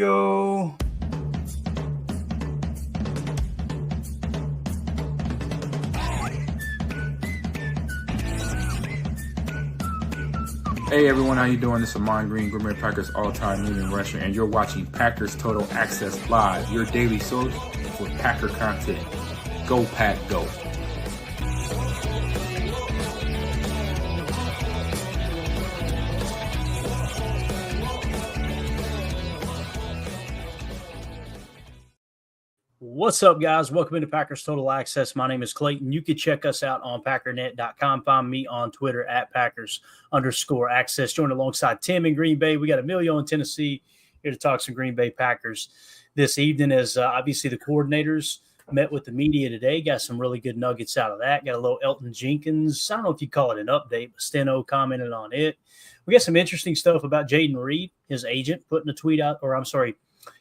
go. Hey everyone, how you doing? This is Amon Green, Green Bay Packers all-time leading rusher, and you're watching Packers Total Access Live, your daily source for Packer content. Go Pack, go! What's up, guys? Welcome into Packers Total Access. My name is Clayton. You can check us out on packernet.com. Find me on Twitter at Packers_access. Joined alongside Tim in Green Bay. We got Emilio in Tennessee here to talk some Green Bay Packers this evening as obviously the coordinators met with the media today. Got some really good nuggets out of that. Got a little Elgton Jenkins. I don't know if you call it an update, but Steno commented on it. We got some interesting stuff about Jaden Reed, his agent, putting a tweet out,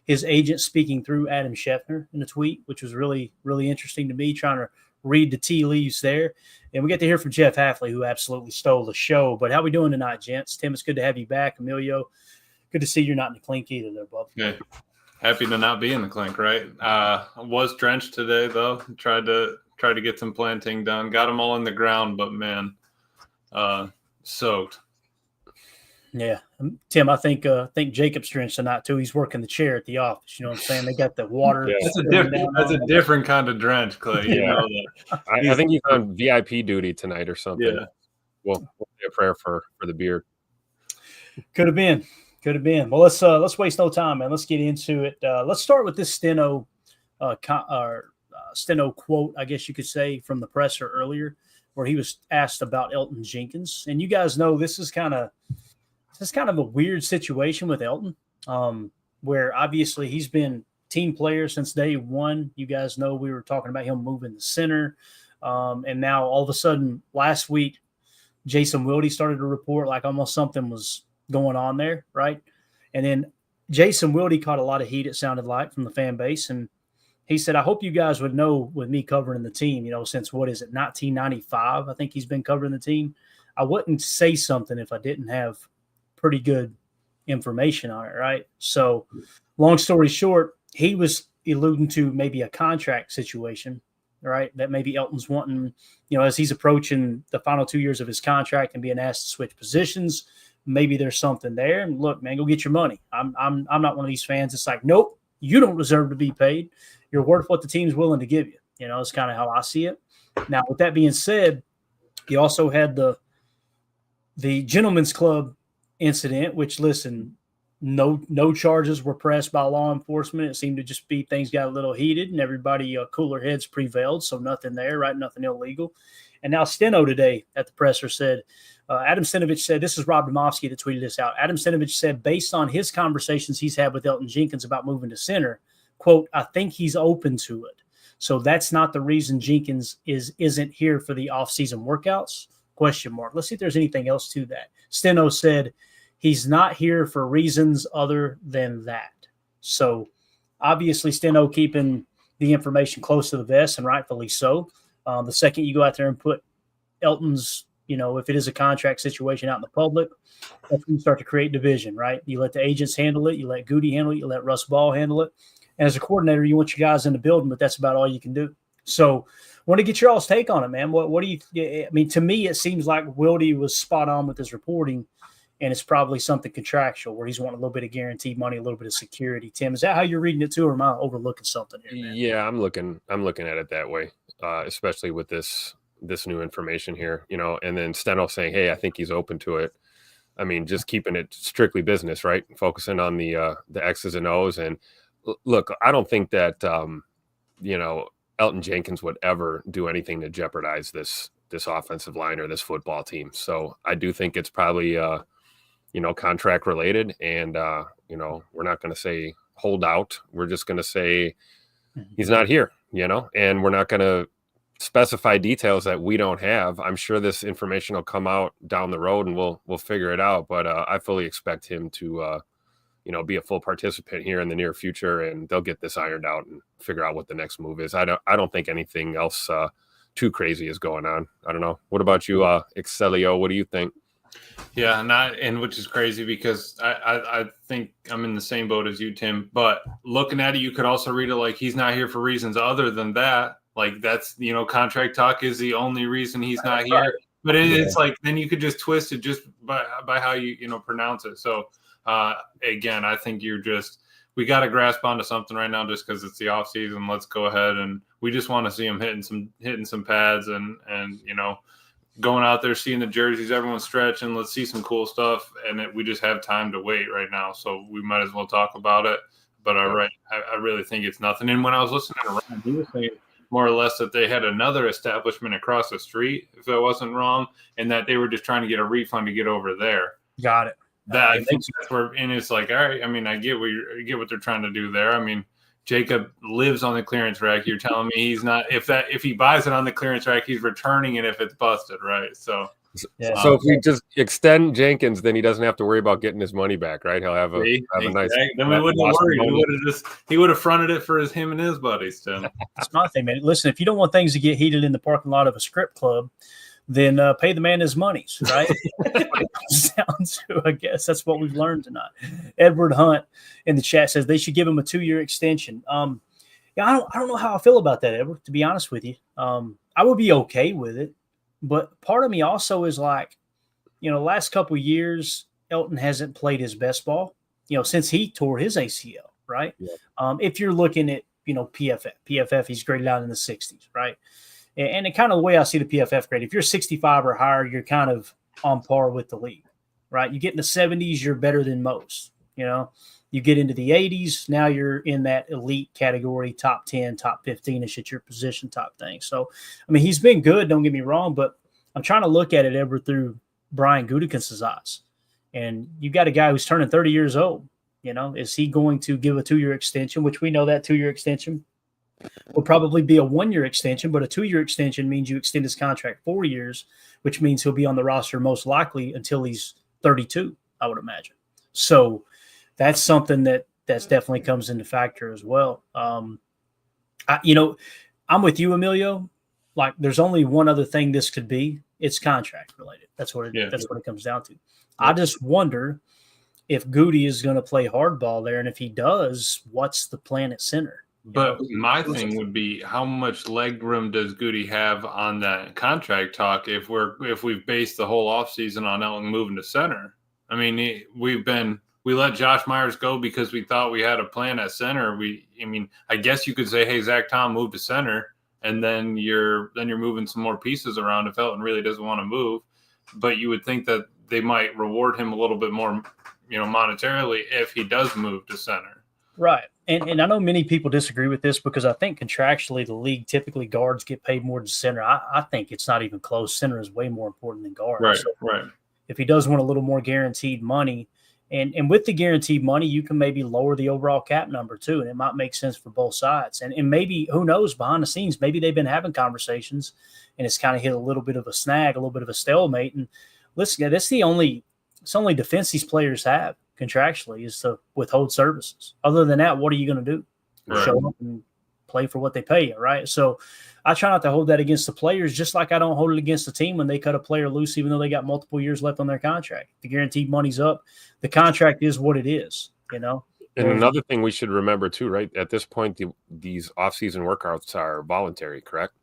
his agent speaking through Adam Schefter in a tweet, which was really, really interesting to me, trying to read the tea leaves there. And we get to hear from Jeff Hafley, who absolutely stole the show. But how we doing tonight, gents? Tim, it's good to have you back. Emilio, good to see you're not in the clink either there, bub. Yeah. Happy to not be in the clink, right? I was drenched today, though. Tried to get some planting done. Got them all in the ground, but, man, soaked. Yeah, Tim, I think Jacob's drenched tonight too. He's working the chair at the office. You know what I'm saying? They got the water. Yeah. That's a different kind of drench, Clay. You know that. I think he's on VIP duty tonight or something. Yeah. We'll say a prayer for the beard. Could have been. Well, let's waste no time, man. Let's get into it. Let's start with this Steno quote, I guess you could say, from the presser earlier, where he was asked about Elgton Jenkins. And you guys know this is kind of a weird situation with Elgton, where obviously he's been team player since day one. You guys know we were talking about him moving the center. And now all of a sudden last week, Jason Wilde started to report like almost something was going on there, right? And then Jason Wilde caught a lot of heat, it sounded like, from the fan base. And he said, I hope you guys would know with me covering the team, since 1995, I think he's been covering the team. I wouldn't say something if I didn't have pretty good information on it, right? So long story short, he was alluding to maybe a contract situation, right? That maybe Elgton's wanting, as he's approaching the final 2 years of his contract and being asked to switch positions, maybe there's something there. And look, man, go get your money. I'm not one of these fans. It's like, nope, you don't deserve to be paid. You're worth what the team's willing to give you. It's kind of how I see it. Now, with that being said, you also had the Gentlemen's Club incident, which, listen, no charges were pressed by law enforcement. It seemed to just be things got a little heated and everybody cooler heads prevailed, so nothing there, right? Nothing illegal. And now Steno today at the presser said, Adam Stenavich said, this is Rob Demovsky that tweeted this out. Adam Stenavich said, based on his conversations he's had with Elgton Jenkins about moving to center, quote, I think he's open to it. So that's not the reason Jenkins isn't here for the offseason workouts? Question mark. Let's see if there's anything else to that. Steno said, he's not here for reasons other than that. So obviously Steno keeping the information close to the vest, and rightfully so. The second you go out there and put Elgton's, if it is a contract situation out in the public, that's when you start to create division, right? You let the agents handle it. You let Goody handle it. You let Russ Ball handle it. And as a coordinator, you want your guys in the building, but that's about all you can do. So I want to get your all's take on it, man. What do you – I mean, to me, it seems like Wilde was spot on with his reporting, and it's probably something contractual where he's wanting a little bit of guaranteed money, a little bit of security. Tim, is that how you're reading it too, or am I overlooking something here, man? Yeah, I'm looking at it that way, especially with this new information here, and then Steno saying, hey, I think he's open to it. I mean, just keeping it strictly business, right? Focusing on the X's and O's. And look, I don't think that, Elgton Jenkins would ever do anything to jeopardize this offensive line or this football team. So I do think it's probably, contract related. And, we're not going to say hold out. We're just going to say he's not here, and we're not going to specify details that we don't have. I'm sure this information will come out down the road and we'll figure it out. But I fully expect him to, be a full participant here in the near future, and they'll get this ironed out and figure out what the next move is. I don't think anything else too crazy is going on. I don't know. What about you, Excelio? What do you think? Yeah, and which is crazy because I think I'm in the same boat as you, Tim. But looking at it, you could also read it like he's not here for reasons other than that. Like that's contract talk is the only reason he's not here. Right. But it's like then you could just twist it just by how you pronounce it. So again, I think we got to grasp onto something right now just because it's the off season. Let's go ahead and we just want to see him hitting some pads and going out there, seeing the jerseys, everyone's stretching. Let's see some cool stuff. And we just have time to wait right now. So we might as well talk about it. But I really think it's nothing. And when I was listening to Ryan, he was saying more or less that they had another establishment across the street, if I wasn't wrong, and that they were just trying to get a refund to get over there. Got it. I think that's where, and it's like, all right, I mean, I get what they're trying to do there. I mean, Jacob lives on the clearance rack. You're telling me he's not, if he buys it on the clearance rack, he's returning it if it's busted, right? So if we just extend Jenkins, then he doesn't have to worry about getting his money back, right? He'll have a nice. Then we wouldn't have worried. He would have fronted it for him and his buddies, Tim. That's my thing, man. Listen, if you don't want things to get heated in the parking lot of a strip club, then pay the man his monies, right? Sounds. I guess that's what we've learned tonight. Edward Hunt in the chat says they should give him a 2-year extension. I don't know how I feel about that, Edward. To be honest with you, I would be okay with it, but part of me also is like, the last couple of years, Elton hasn't played his best ball, since he tore his ACL, right? Yeah. If you're looking at PFF, he's graded out in the 60s, right? And the kind of the way I see the PFF grade, if you're 65 or higher, you're kind of on par with the league, right? You get in the 70s, you're better than most. You get into the 80s, now you're in that elite category, top 10, top 15-ish at your position type thing. So, I mean, he's been good, don't get me wrong, but I'm trying to look at it, Edward, through Brian Gutekunst's eyes. And you got a guy who's turning 30 years old. Is he going to give a 2-year extension, which we know that 2-year extension will probably be a 1-year extension, but a 2-year extension means you extend his contract 4 years, which means he'll be on the roster most likely until he's 32, I would imagine. So that's something that's definitely comes into factor as well. I'm with you, Emilio. Like, there's only one other thing this could be. It's contract related. That's what it comes down to. Yeah. I just wonder if Goody is going to play hardball there, and if he does, what's the plan at center? But my thing would be, how much leg room does Goody have on that contract talk if we've based the whole offseason on Elton moving to center? I mean, we let Josh Myers go because we thought we had a plan at center. I guess you could say, hey, Zach Tom moved to center, and then you're moving some more pieces around if Elton really doesn't want to move. But you would think that they might reward him a little bit more, monetarily if he does move to center. Right. And I know many people disagree with this because I think contractually the league typically guards get paid more than center. I think it's not even close. Center is way more important than guard. Right, so right. If he does want a little more guaranteed money, and with the guaranteed money, you can maybe lower the overall cap number too, and it might make sense for both sides. And maybe, who knows, behind the scenes, maybe they've been having conversations and it's kind of hit a little bit of a snag, a little bit of a stalemate. And listen, that's the only defense these players have contractually is to withhold services. Other than that, what are you going to do? Right. Show up and play for what they pay you, right? So I try not to hold that against the players, just like I don't hold it against the team when they cut a player loose, even though they got multiple years left on their contract. The guaranteed money's up. The contract is what it is, And another thing we should remember too, right? At this point, these off-season workouts are voluntary, correct?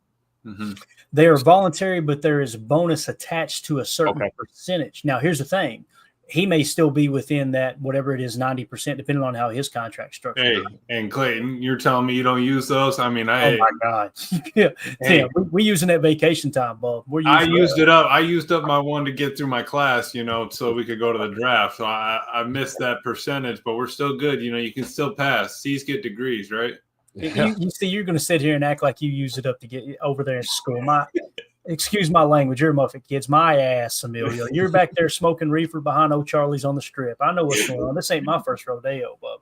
Mm-hmm. They are voluntary, but there is bonus attached to a certain percentage. Now, here's the thing. He may still be within that, whatever it is, 90%, depending on how his contract structured. Hey, and Clayton, you're telling me you don't use those? I mean, oh my God. Yeah. Hey. We're using that vacation time, Bob. I used it up. I used up my one to get through my class, so we could go to the draft. So I missed that percentage, but we're still good. You can still pass. C's get degrees, right? You see, you're going to sit here and act like you use it up to get over there in school. Excuse my language. You're Muffet kids. My ass, Emilio. You're back there smoking reefer behind old Charlie's on the strip. I know what's going on. This ain't my first rodeo, Bub.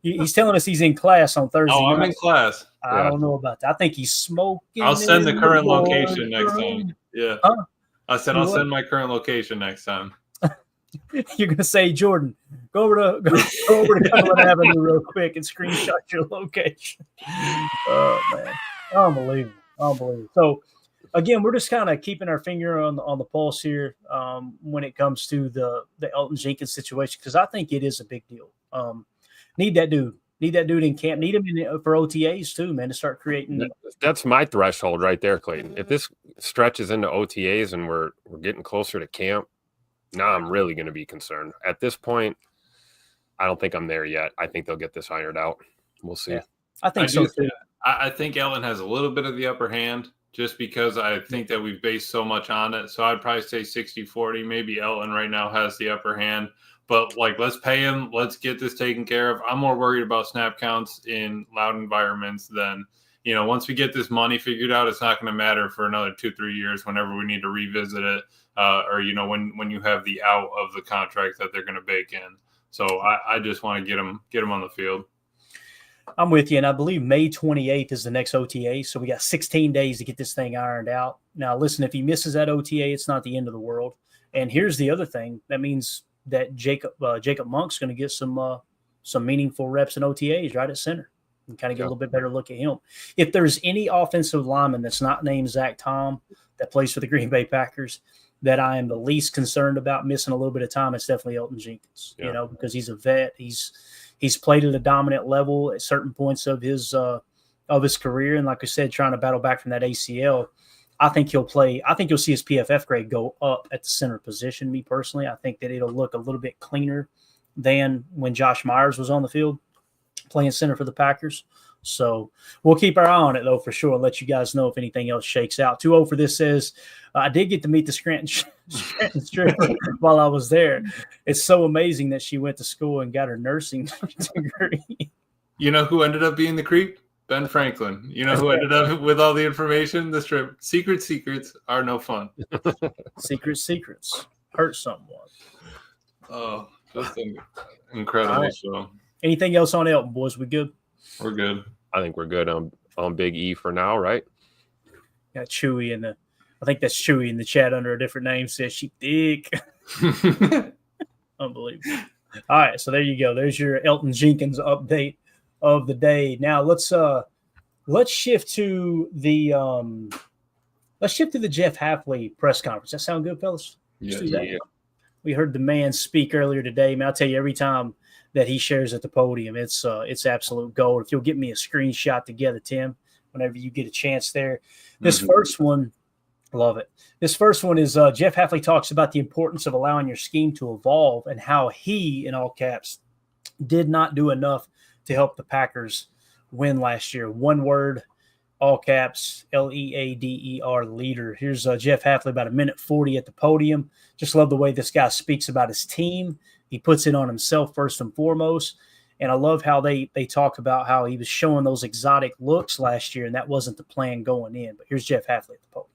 He's telling us he's in class on Thursday. Oh, I'm in class. I don't know about that. I think he's smoking. I'll send the current location next time. Yeah. Huh? I said I'll send my current location next time. You're going to say, Jordan, go over to Cumberland Avenue real quick and screenshot your location. Oh, man. Unbelievable. So, again, we're just kind of keeping our finger on the pulse here when it comes to the Elton Jenkins situation, because I think it is a big deal. Need that dude in camp. Need him for OTAs too, man, to start creating. That's my threshold right there, Clayton. If this stretches into OTAs and we're getting closer to camp, now I'm really going to be concerned. At this point, I don't think I'm there yet. I think they'll get this ironed out. We'll see. Yeah, I think so too. I think Elton has a little bit of the upper hand just because I think that we've based so much on it. So I'd probably say 60-40. Maybe Elton right now has the upper hand. But, like, let's pay him. Let's get this taken care of. I'm more worried about snap counts in loud environments than, once we get this money figured out, it's not going to matter for another 2-3 years whenever we need to revisit it or, when you have the out of the contract that they're going to bake in. So I just want to get him on the field. I'm with you, and I believe May 28th is the next OTA, so we got 16 days to get this thing ironed out. Now, listen, if he misses that OTA, it's not the end of the world. And here's the other thing. That means that Jacob Monk's going to get some meaningful reps in OTAs right at center and kind of get a little bit better look at him. If there's any offensive lineman that's not named Zach Tom that plays for the Green Bay Packers that I am the least concerned about missing a little bit of time, it's definitely Elton Jenkins, because he's a vet. He's played at a dominant level at certain points of his career. And like I said, trying to battle back from that ACL, I think he'll play. I think you'll see his PFF grade go up at the center position. Me personally, I think that it'll look a little bit cleaner than when Josh Myers was on the field playing center for the Packers. So we'll keep our eye on it, though, for sure, and let you guys know if anything else shakes out. 2-0 for this says, I did get to meet the Scranton stripper while I was there. It's so amazing that she went to school and got her nursing degree. You know who ended up being the creep? Ben Franklin. You know who ended up with all the information? The strip. Secrets are no fun. Secrets hurt someone. Oh, just an incredible show. Anything else on Elton, boys? We good? We're good. I think we're good on Big E for now, right? Got Chewy I think that's Chewy in the chat under a different name says she thick. Unbelievable. All right, so there you go. There's your Elton Jenkins update of the day. Now let's shift to the Jeff Hafley press conference. That sound good, fellas? Yeah. We heard the man speak earlier today. Man, I'll tell you, every time that he shares at the podium, it's absolute gold. If you'll get me a screenshot together, Tim, whenever you get a chance there. This first one, love it. This first one is Jeff Hafley talks about the importance of allowing your scheme to evolve and how he, in all caps, did not do enough to help the Packers win last year. One word, all caps, Leader, leader. Here's Jeff Hafley about 1:40 at the podium. Just love the way this guy speaks about his team. He puts it on himself first and foremost. And I love how they talk about how he was showing those exotic looks last year, and that wasn't the plan going in. But here's Jeff Hafley at the podium.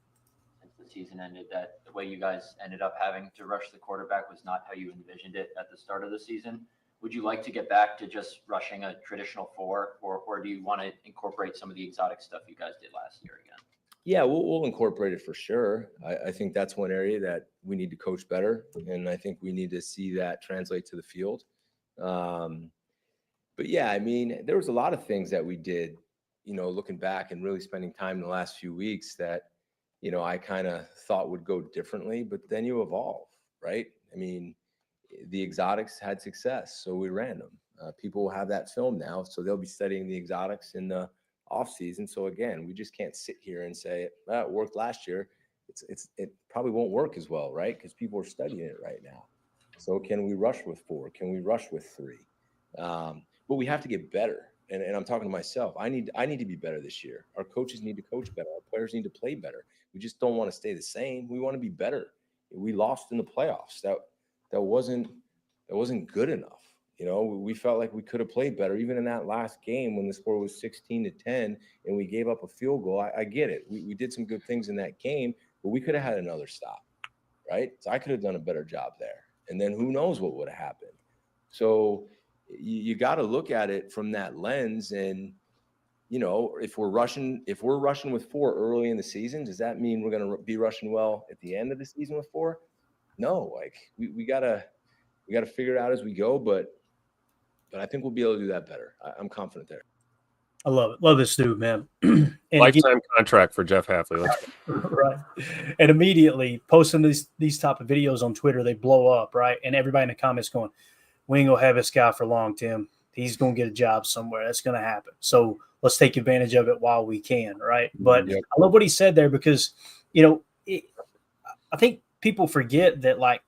Since the season ended, that the way you guys ended up having to rush the quarterback was not how you envisioned it at the start of the season. Would you like to get back to just rushing a traditional 4, or do you want to incorporate some of the exotic stuff you guys did last year again? Yeah, we'll incorporate it for sure. I think that's one area that we need to coach better, and I think we need to see that translate to the field. But yeah, I mean, there was a lot of things that we did, looking back and really spending time in the last few weeks that, I kind of thought would go differently, but then you evolve, right? I mean, the exotics had success, so we ran them. People will have that film now, so they'll be studying the exotics in the off season. So again, we just can't sit here and say it worked last year. It probably won't work as well, right? Because people are studying it right now. So can we rush with 4? Can we rush with 3? But we have to get better. And I'm talking to myself. I need to be better this year. Our coaches need to coach better. Our players need to play better. We just don't want to stay the same. We want to be better. We lost in the playoffs. That wasn't good enough. We felt like we could have played better, even in that last game when the score was 16-10 and we gave up a field goal. I get it. We did some good things in that game, but we could have had another stop, right? So I could have done a better job there. And then who knows what would have happened. So you got to look at it from that lens. And, if we're rushing with 4 early in the season, does that mean we're going to be rushing well at the end of the season with 4? No, we gotta figure it out as we go, but I think we'll be able to do that better. I'm confident there. I love it. Love this dude, man. And again, Lifetime contract for Jeff Hafley. Let's go. right. And immediately posting these type of videos on Twitter, they blow up, right? And everybody in the comments going, "We ain't gonna have this guy for long, Tim. He's gonna get a job somewhere. That's gonna happen. So let's take advantage of it while we can, right?" But Yep. I love what he said there because, I think people forget that, like,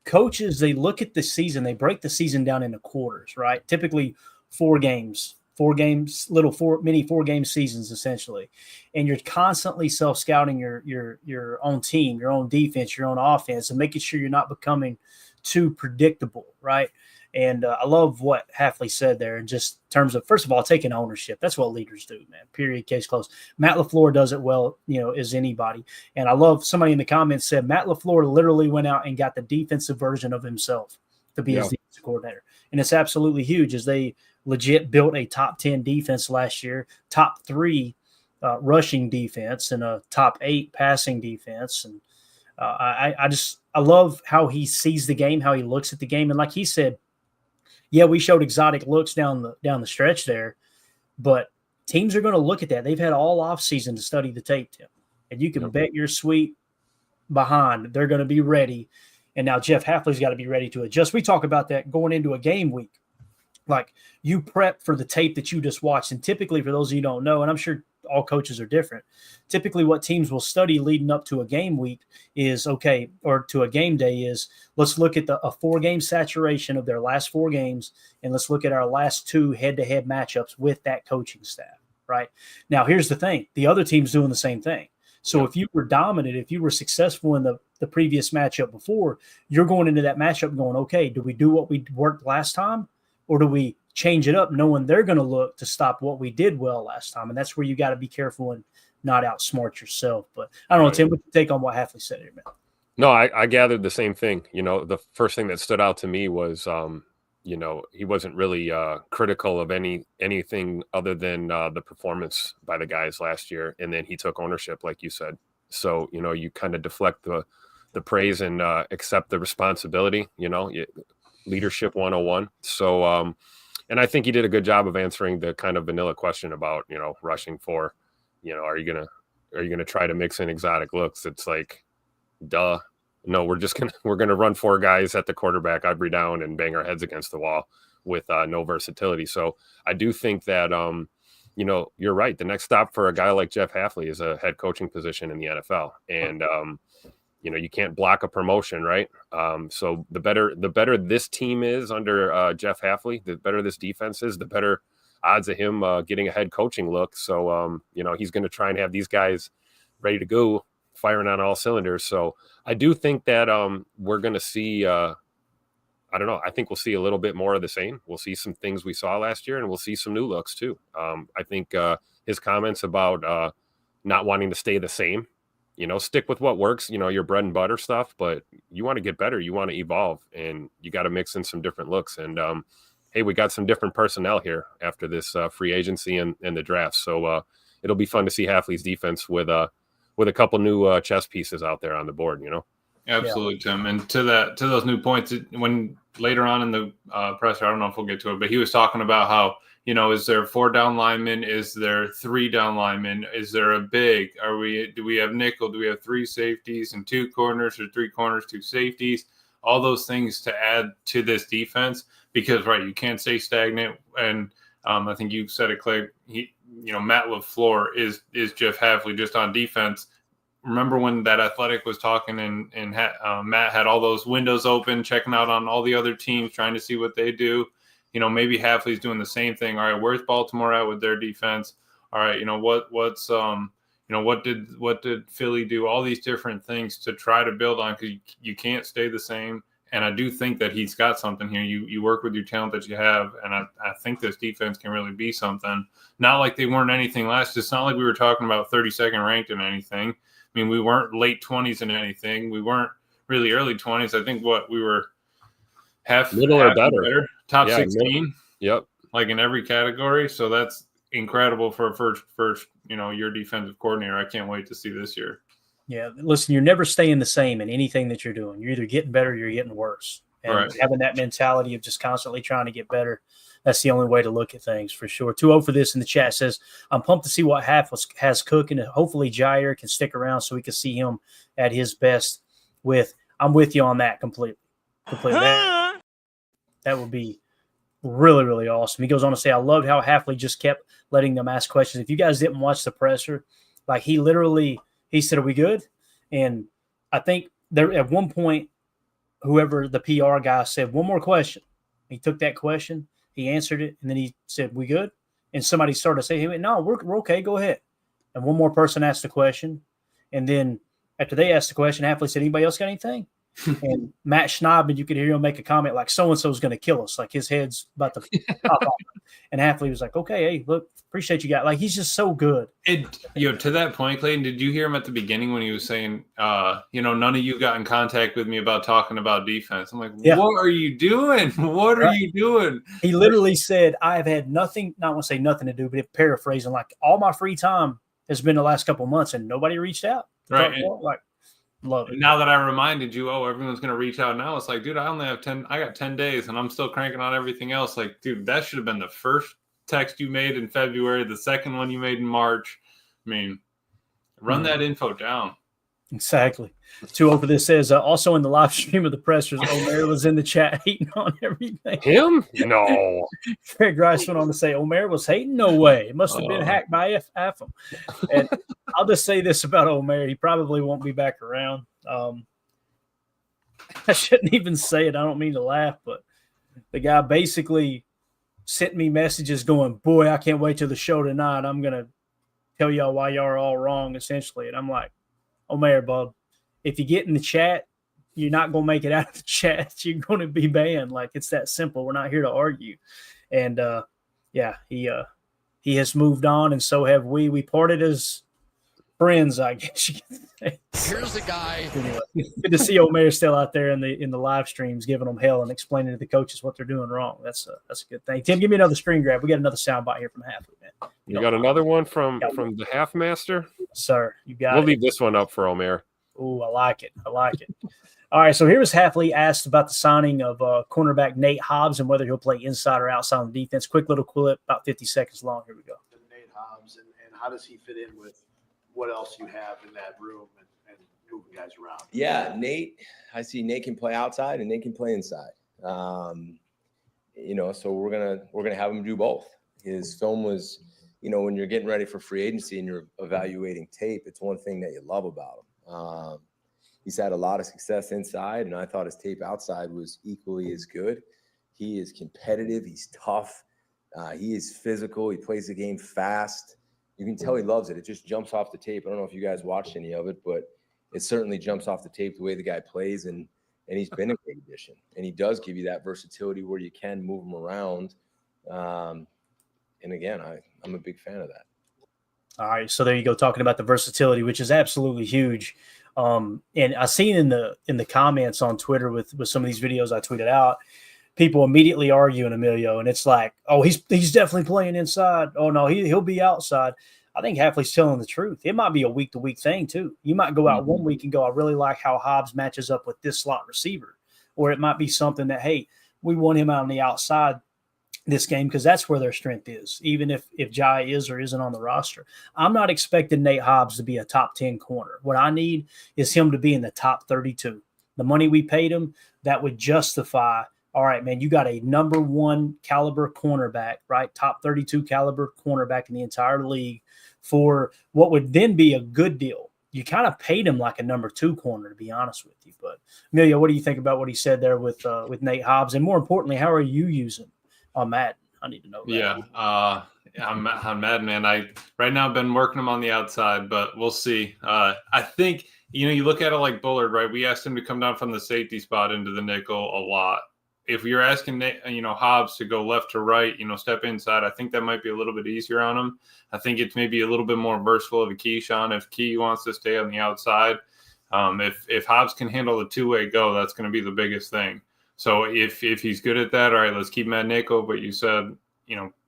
coaches, they look at the season, they break the season down into quarters, right? Typically 4 games, mini 4-game seasons essentially. And you're constantly self-scouting your own team, your own defense, your own offense, and making sure you're not becoming too predictable, right? And I love what Hafley said there in just terms of, first of all, taking ownership. That's what leaders do, man. Period. Case closed. Matt LaFleur does it well, as anybody. And I love somebody in the comments said Matt LaFleur literally went out and got the defensive version of himself to be his defensive coordinator. And it's absolutely huge as they legit built a top 10 defense last year, top 3 rushing defense, and a top 8 passing defense. And I love how he sees the game, how he looks at the game. And like he said, yeah, we showed exotic looks down the stretch there, but teams are going to look at that. They've had all offseason to study the tape, Tim. And you can bet your sweet behind they're going to be ready. And now Jeff Hafley's got to be ready to adjust. We talk about that going into a game week. Like, you prep for the tape that you just watched. And typically, for those of you who don't know, and I'm sure all coaches are different, typically what teams will study leading up to a game week is, okay, or to a game day is, let's look at a 4-game saturation of their last 4 games, and let's look at our last 2 head-to-head matchups with that coaching staff, right? Now, here's the thing. The other team's doing the same thing. So if you were dominant, if you were successful in the previous matchup before, you're going into that matchup going, okay, do we do what we worked last time? Or do we change it up knowing they're going to look to stop what we did well last time? And that's where you got to be careful and not outsmart yourself. But I don't know, Tim, what's your take on what Hafley said here, man? No, I gathered the same thing. The first thing that stood out to me was, he wasn't really critical of anything other than the performance by the guys last year. And then he took ownership, like you said. So, you kind of deflect the praise and accept the responsibility, leadership 101. So, and I think he did a good job of answering the kind of vanilla question about, rushing for, are you going to try to mix in exotic looks? It's like, duh. No, we're going to run 4 guys at the quarterback every down and bang our heads against the wall with no versatility. So I do think that, you're right. The next stop for a guy like Jeff Hafley is a head coaching position in the NFL. And, you can't block a promotion, right? So the better this team is under Jeff Hafley, the better this defense is, the better odds of him getting a head coaching look. So, he's going to try and have these guys ready to go, firing on all cylinders. So I do think that we're going to see, I don't know, I think we'll see a little bit more of the same. We'll see some things we saw last year, and we'll see some new looks too. I think his comments about not wanting to stay the same, stick with what works, your bread and butter stuff, but you want to get better. You want to evolve, and you got to mix in some different looks. And hey, we got some different personnel here after this free agency and the draft. So it'll be fun to see Hafley's defense with a couple new chess pieces out there on the board, Absolutely, Tim. And to those new points, when later on in the presser, I don't know if we'll get to it, but he was talking about how, is there 4 down linemen? Is there 3 down linemen? Is there a big? Do we have nickel? Do we have 3 safeties and 2 corners, or 3 corners, 2 safeties? All those things to add to this defense, because you can't stay stagnant. And I think you said it, Clay. Matt LaFleur is Jeff Hafley just on defense. Remember when that Athletic was talking and Matt had all those windows open, checking out on all the other teams, trying to see what they do. Maybe Hafley's doing the same thing. All right, where's Baltimore at with their defense? All right, what did Philly do? All these different things to try to build on, because you can't stay the same. And I do think that he's got something here. You work with your talent that you have, and I think this defense can really be something. Not like they weren't anything last. It's not like we were talking about 32nd ranked in anything. I mean, we weren't late 20s in anything. We weren't really early 20s. I think we were half or better. Top 16. Yep. Like in every category. So that's incredible for a first your defensive coordinator. I can't wait to see this year. Yeah, listen, you're never staying the same in anything that you're doing. You're either getting better or you're getting worse. And Right. having that mentality of just constantly trying to get better, that's the only way to look at things for sure. 2-0 for this in the chat says, I'm pumped to see what has cooking. And hopefully Jair can stick around so we can see him at his best I'm with you on that completely. That would be really, really awesome. He goes on to say, I loved how Hafley just kept letting them ask questions. If you guys didn't watch the presser, like he said, are we good? And I think there at one point, whoever the PR guy said, one more question. He took that question, he answered it, and then he said, we good? And somebody started to say, hey, no, we're okay, go ahead. And one more person asked the question. And then after they asked the question, Hafley said, anybody else got anything? And Matt Schneidman, you could hear him make a comment like, so-and-so is going to kill us. Like his head's about to pop off. And Hafley was like, okay, hey, look, appreciate you guys. Like, he's just so good. To that point, Clayton, did you hear him at the beginning when he was saying, none of you got in contact with me about talking about defense? I'm like, What are you doing? What are you doing? He literally said, I've had nothing, not want to say nothing to do, but paraphrasing, like all my free time has been the last couple of months and nobody reached out. Right. Like, love it. Now that I reminded you, everyone's going to reach out now. It's like, dude, I got 10 days and I'm still cranking on everything else. Like, dude, that should have been the first text you made in February, the second one you made in March. I mean, run that info down. Exactly. 2-0 for this says, also in the live stream of the pressers, Omer was in the chat hating on everything. Him? No. Greg Rice went on to say, Omer was hating? No way. It must have been hacked by AFM. And I'll just say this about Omer. He probably won't be back around. I shouldn't even say it. I don't mean to laugh, but the guy basically sent me messages going, boy, I can't wait till the show tonight. I'm going to tell y'all why y'all are all wrong, essentially. And I'm like, Omer, bub, if you get in the chat, you're not going to make it out of the chat. You're going to be banned. Like, it's that simple. We're not here to argue. And, he has moved on, and so have we. We parted as friends, I guess you could say. Here's the guy. Anyway, good to see Omer still out there in the live streams giving them hell and explaining to the coaches what they're doing wrong. That's a good thing. Tim, give me another screen grab. We got another soundbite here from Hafley, man. You got another one from the half master? Sir, you got We'll it. leave this one up for Omer. Oh, I like it. All right, so here was Hafley asked about the signing of cornerback Nate Hobbs and whether he'll play inside or outside on the defense. Quick little clip, about 50 seconds long. Here we go. Nate Hobbs, and how does he fit in with what else you have in that room and moving guys around? Yeah, Nate, I see Nate can play outside and Nate can play inside. So we're gonna have him do both. His film was, when you're getting ready for free agency and you're evaluating tape, it's one thing that you love about him. He's had a lot of success inside, and I thought his tape outside was equally as good. He is competitive. He's tough. He is physical. He plays the game fast. You can tell he loves it. It just jumps off the tape. I don't know if you guys watched any of it, but it certainly jumps off the tape the way the guy plays, and he's been a great addition. And he does give you that versatility where you can move him around. And again, I'm a big fan of that. All right, so there you go, talking about the versatility, which is absolutely huge. And I seen in the comments on Twitter with some of these videos I tweeted out, people immediately arguing Emilio, and it's like, oh, he's definitely playing inside. Oh no, he'll be outside. I think Hafley's telling the truth. It might be a week to week thing too. You might go out one week and go, I really like how Hobbs matches up with this slot receiver, or it might be something that, hey, we want him out on the outside this game because that's where their strength is, even if Jai is or isn't on the roster. I'm not expecting Nate Hobbs to be a top 10 corner. What I need is him to be in the top 32. The money we paid him, that would justify, all right, man, you got a number one caliber cornerback, right? Top 32 caliber cornerback in the entire league for what would then be a good deal. You kind of paid him like a number two corner, to be honest with you. But Emilio, what do you think about what he said there with Nate Hobbs? And more importantly, how are you using on Madden? I need to know that. Yeah, I'm on Madden, man. Right now I've been working him on the outside, but we'll see. I think, you look at it like Bullard, right? We asked him to come down from the safety spot into the nickel a lot. If you're asking, Hobbs to go left to right, step inside, I think that might be a little bit easier on him. I think it's maybe a little bit more versatile of a Keyshawn if Key wants to stay on the outside. If Hobbs can handle the two-way go, that's going to be the biggest thing. So if he's good at that, all right, let's keep him at nickel. But you said,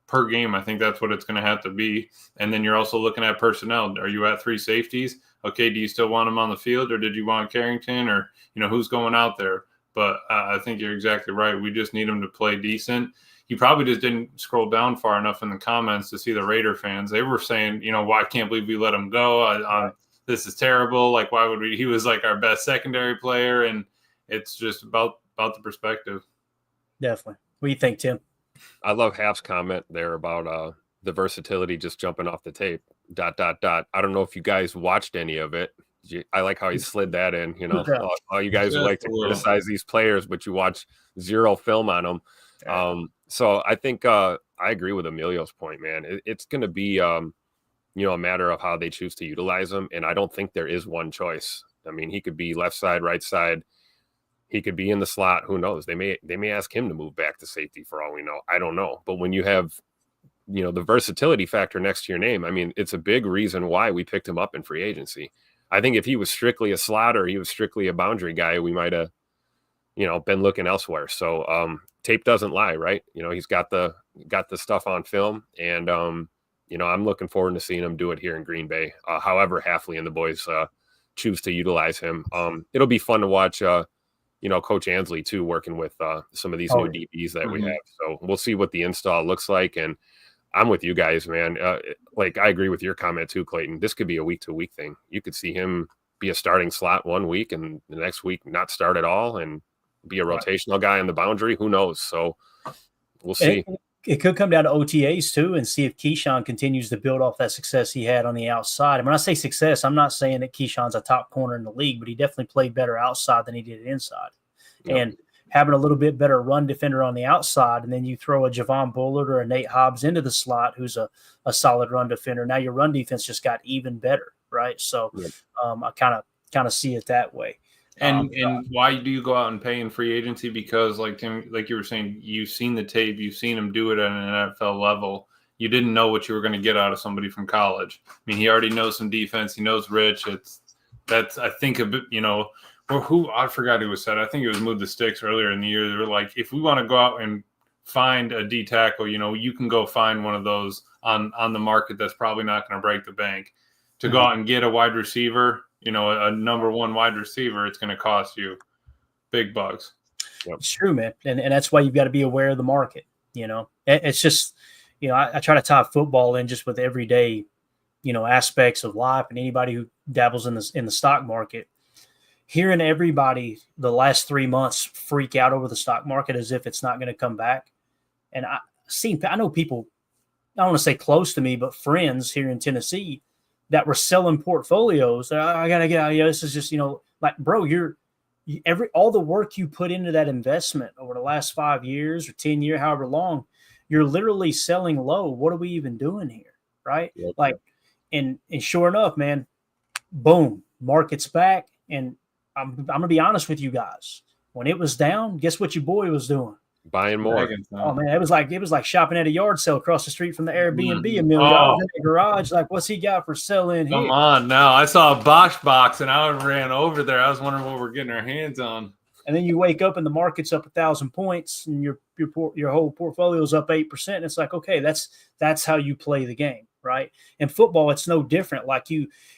per game, I think that's what it's going to have to be. And then you're also looking at personnel. Are you at three safeties? Okay, do you still want him on the field, or did you want Carrington, or who's going out there? But I think you're exactly right. We just need him to play decent. You probably just didn't scroll down far enough in the comments to see the Raider fans. They were saying, why I can't believe we let him go. This is terrible. Like, why would we? He was like our best secondary player, and it's just about the perspective. Definitely. What do you think, Tim? I love Half's comment there about the versatility just jumping off the tape. ... I don't know if you guys watched any of it. I like how he slid that in. All you guys who like to criticize these players, but you watch zero film on them. So I think I agree with Emilio's point, man. It's going to be a matter of how they choose to utilize him, and I don't think there is one choice. I mean, he could be left side, right side. He could be in the slot. Who knows? They may ask him to move back to safety for all we know. I don't know. But when you have the versatility factor next to your name, I mean, it's a big reason why we picked him up in free agency. I think if he was strictly a slot or he was strictly a boundary guy, we might have, been looking elsewhere. So tape doesn't lie, right? He's got the stuff on film, and I'm looking forward to seeing him do it here in Green Bay. However, Hafley and the boys choose to utilize him. It'll be fun to watch. Coach Ansley too, working with some of these new DBs that we have. So we'll see what the install looks like. And I'm with you guys, man. I agree with your comment too, Clayton. This could be a week-to-week thing. You could see him be a starting slot one week and the next week not start at all and be a rotational guy on the boundary. Who knows? So we'll see. It could come down to OTAs too and see if Keyshawn continues to build off that success he had on the outside. And when I say success, I'm not saying that Keyshawn's a top corner in the league, but he definitely played better outside than he did inside. Yep. And having a little bit better run defender on the outside, and then you throw a Javon Bullard or a Nate Hobbs into the slot, who's a solid run defender. Now your run defense just got even better, right? So Yep. I kind of see it that way. And why do you go out and pay in free agency? Because like Tim, like you were saying, you've seen the tape, you've seen him do it at an NFL level. You didn't know what you were going to get out of somebody from college. I mean, he already knows some defense. He knows Rich. That's I think a bit, or who I forgot who was said. I think it was Move the Sticks earlier in the year. They were like, if we want to go out and find a D tackle, you can go find one of those on the market that's probably not going to break the bank. To go out and get a wide receiver, a number one wide receiver, it's going to cost you big bucks. Yep. It's true, man. And that's why you've got to be aware of the market. It's just, I try to tie football in just with everyday, aspects of life, and anybody who dabbles in the stock market. Hearing everybody the last 3 months freak out over the stock market as if it's not going to come back. And I know people, I don't want to say close to me, but friends here in Tennessee that were selling portfolios. I got to get out. This is just, bro, all the work you put into that investment over the last 5 years or 10 years, however long, you're literally selling low. What are we even doing here? Right. Yep. And sure enough, man, boom, market's back. And I'm going to be honest with you guys. When it was down, guess what your boy was doing? Buying more. Oh man, it was like shopping at a yard sale across the street from the Airbnb. $1 million in the garage. Like, what's he got for selling here? Come on now. I saw a Bosch box and I ran over there. I was wondering what we're getting our hands on. And then you wake up and the market's up 1,000 points and your whole portfolio's up 8%. And it's like, okay, that's how you play the game, right? In football, it's no different.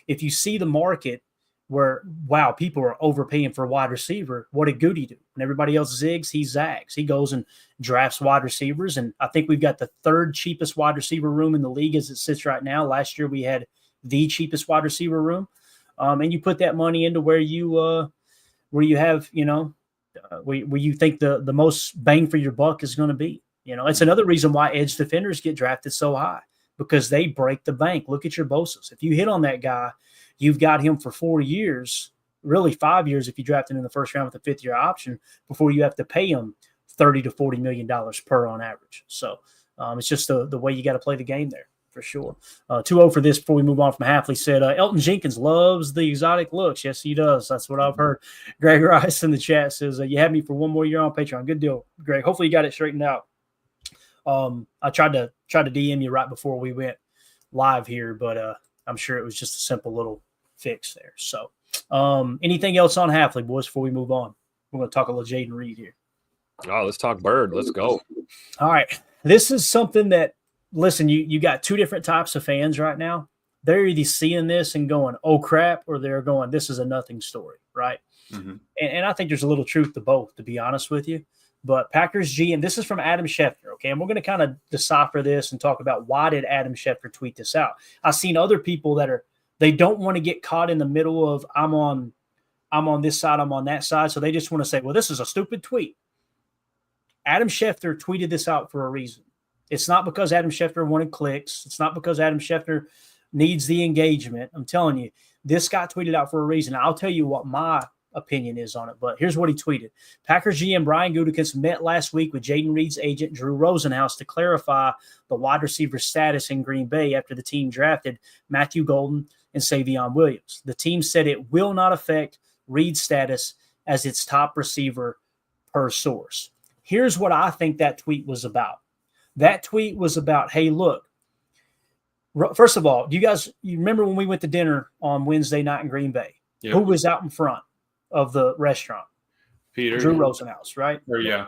If you see the market where, wow, people are overpaying for a wide receiver, what did Goody do? When everybody else zigs, he zags. He goes and drafts wide receivers. And I think we've got the third cheapest wide receiver room in the league as it sits right now. Last year we had the cheapest wide receiver room. And you put that money into where you have, where you think the most bang for your buck is going to be. It's another reason why edge defenders get drafted so high, because they break the bank. Look at your Bosa's. If you hit on that guy, you've got him for 4 years, really 5 years if you draft him in the first round with a fifth-year option, before you have to pay him $30 to $40 million per on average. So it's just the way you got to play the game there, for sure. 2-0 for this before we move on from Hafley said, Elton Jenkins loves the exotic looks. Yes, he does. That's what I've heard. Greg Rice in the chat says, you had me for one more year on Patreon. Good deal, Greg. Hopefully you got it straightened out. I tried to DM you right before we went live here, but I'm sure it was just a simple little fix there. So anything else on Hafley, boys, before we move on? We're going to talk a little Jaden Reed here. Oh, let's talk Bird. Let's go. All right. This is something that, listen, you got two different types of fans right now. They're either seeing this and going, oh, crap, or they're going, this is a nothing story, right? Mhm. And I think there's a little truth to both, to be honest with you. But Packers GM, this is from Adam Schefter, okay? And we're going to kind of decipher this and talk about why did Adam Schefter tweet this out. I've seen other people they don't want to get caught in the middle of I'm on this side, I'm on that side. So they just want to say, well, this is a stupid tweet. Adam Schefter tweeted this out for a reason. It's not because Adam Schefter wanted clicks. It's not because Adam Schefter needs the engagement. I'm telling you, this got tweeted out for a reason. I'll tell you what my opinion is on it, but here's what he tweeted. Packers GM Brian Gutekunst met last week with Jayden Reed's agent Drew Rosenhaus to clarify the wide receiver status in Green Bay after the team drafted Matthew Golden and Savion Williams. The team said it will not affect Reed's status as its top receiver per source. Here's what I think that tweet was about. That tweet was about, hey, look, first of all, you remember when we went to dinner on Wednesday night in Green Bay? Yep. Who was out in front of the restaurant? Peter. Drew Rosenhaus, right? Yeah.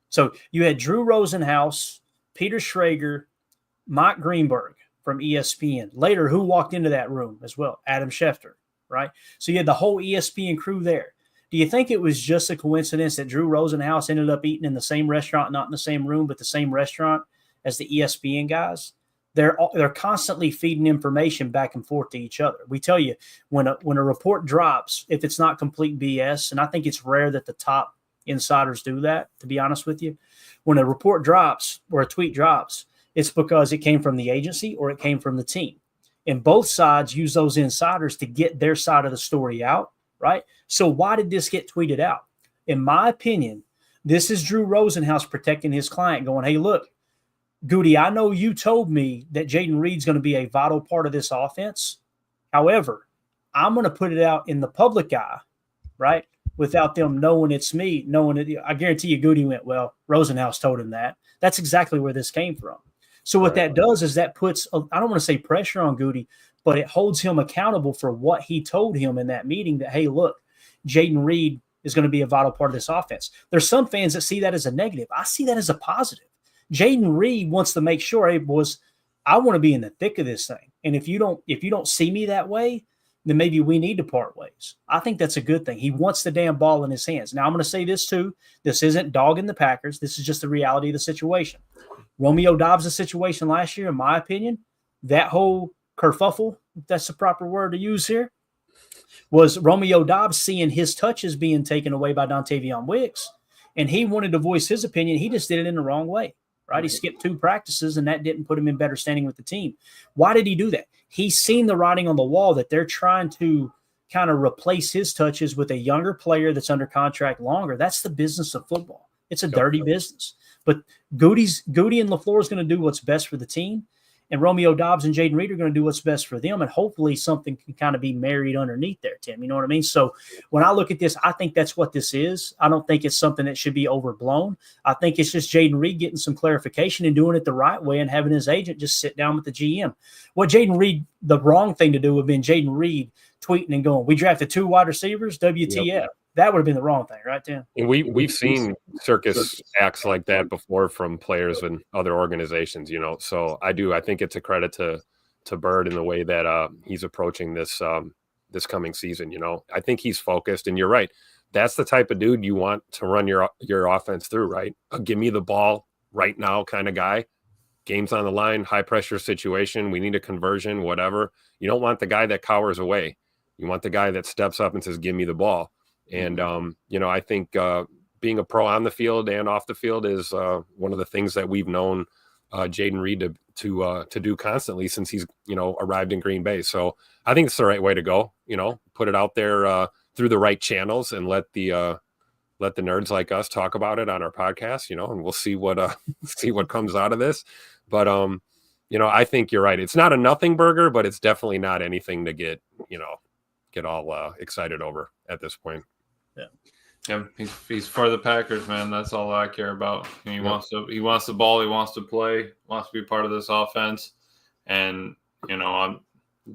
So you had Drew Rosenhaus, Peter Schrager, Mike Greenberg from ESPN. Later, who walked into that room as well? Adam Schefter, right? So you had the whole ESPN crew there. Do you think it was just a coincidence that Drew Rosenhaus ended up eating in the same restaurant, not in the same room, but the same restaurant as the ESPN guys? They're constantly feeding information back and forth to each other. We tell you when a report drops, if it's not complete BS, and I think it's rare that the top insiders do that, to be honest with you. When a report drops or a tweet drops, it's because it came from the agency or it came from the team. And both sides use those insiders to get their side of the story out, right? So why did this get tweeted out? In my opinion, this is Drew Rosenhaus protecting his client, going, hey, look, Goody, I know you told me that Jayden Reed's going to be a vital part of this offense. However, I'm going to put it out in the public eye, right, without them knowing it's me, knowing it. I guarantee you Goody went, well, Rosenhaus told him that. That's exactly where this came from. So what that does is that puts, I don't want to say pressure on Goody, but it holds him accountable for what he told him in that meeting that, hey, look, Jayden Reed is going to be a vital part of this offense. There's some fans that see that as a negative. I see that as a positive. Jayden Reed wants to make sure, hey, boys, I want to be in the thick of this thing. And if you don't see me that way, then maybe we need to part ways. I think that's a good thing. He wants the damn ball in his hands. Now, I'm going to say this too. This isn't dogging the Packers. This is just the reality of the situation. Romeo Dobbs' situation last year, in my opinion, that whole kerfuffle, if that's the proper word to use here, was Romeo Dobbs seeing his touches being taken away by Dontavion Wicks, and he wanted to voice his opinion. He just did it in the wrong way. Right? He skipped 2 practices, and that didn't put him in better standing with the team. Why did he do that? He's seen the writing on the wall that they're trying to kind of replace his touches with a younger player that's under contract longer. That's the business of football. It's a dirty business. But Goody and LaFleur is going to do what's best for the team, and Romeo Dobbs and Jayden Reed are going to do what's best for them, and hopefully something can kind of be married underneath there, Tim. You know what I mean? So when I look at this, I think that's what this is. I don't think it's something that should be overblown. I think it's just Jayden Reed getting some clarification and doing it the right way and having his agent just sit down with the GM. What Jayden Reed, the wrong thing to do would have been Jayden Reed tweeting and going, we drafted 2 wide receivers, WTF. Yep. That would have been the wrong thing, right, Tim? And we've seen circus acts like that before from players and other organizations, you know. So I think it's a credit to Bird in the way that he's approaching this this coming season. You know, I think he's focused, and you're right. That's the type of dude you want to run your offense through, right? Give me the ball right now kind of guy. Game's on the line, high pressure situation. We need a conversion, whatever. You don't want the guy that cowers away. You want the guy that steps up and says, "Give me the ball." And, you know, I think being a pro on the field and off the field is one of the things that we've known Jayden Reed to do constantly since he's, you know, arrived in Green Bay. So I think it's the right way to go, you know, put it out there through the right channels and let the nerds like us talk about it on our podcast, you know, and we'll see what comes out of this. But, you know, I think you're right. It's not a nothing burger, but it's definitely not anything to get all excited over at this point. Yeah, he's for the Packers, man. That's all I care about. And he wants the ball. He wants to play. Wants to be part of this offense. And you know,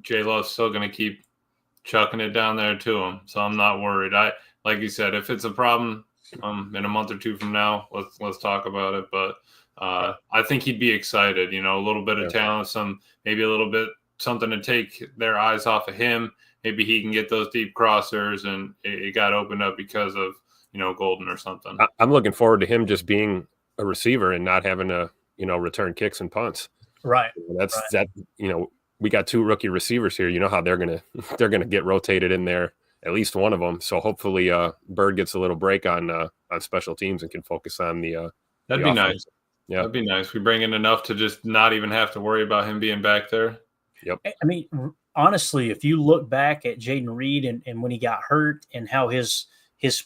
J-Lo's still going to keep chucking it down there to him. So I'm not worried. Like you said, if it's a problem in a month or 2 from now, let's talk about it. But I think he'd be excited. You know, a little bit of talent, maybe a little bit something to take their eyes off of him. Maybe he can get those deep crossers, and it got opened up because of, Golden or something. I'm looking forward to him just being a receiver and not having to, return kicks and punts. Right. That, we got 2 rookie receivers here. You know how they're going to get rotated in there, at least one of them. So hopefully Bird gets a little break on special teams and can focus on the That'd the be offense. nice. Yeah. That'd be nice. We bring in enough to just not even have to worry about him being back there. Yep. I mean, honestly, if you look back at Jaden Reed and when he got hurt and how his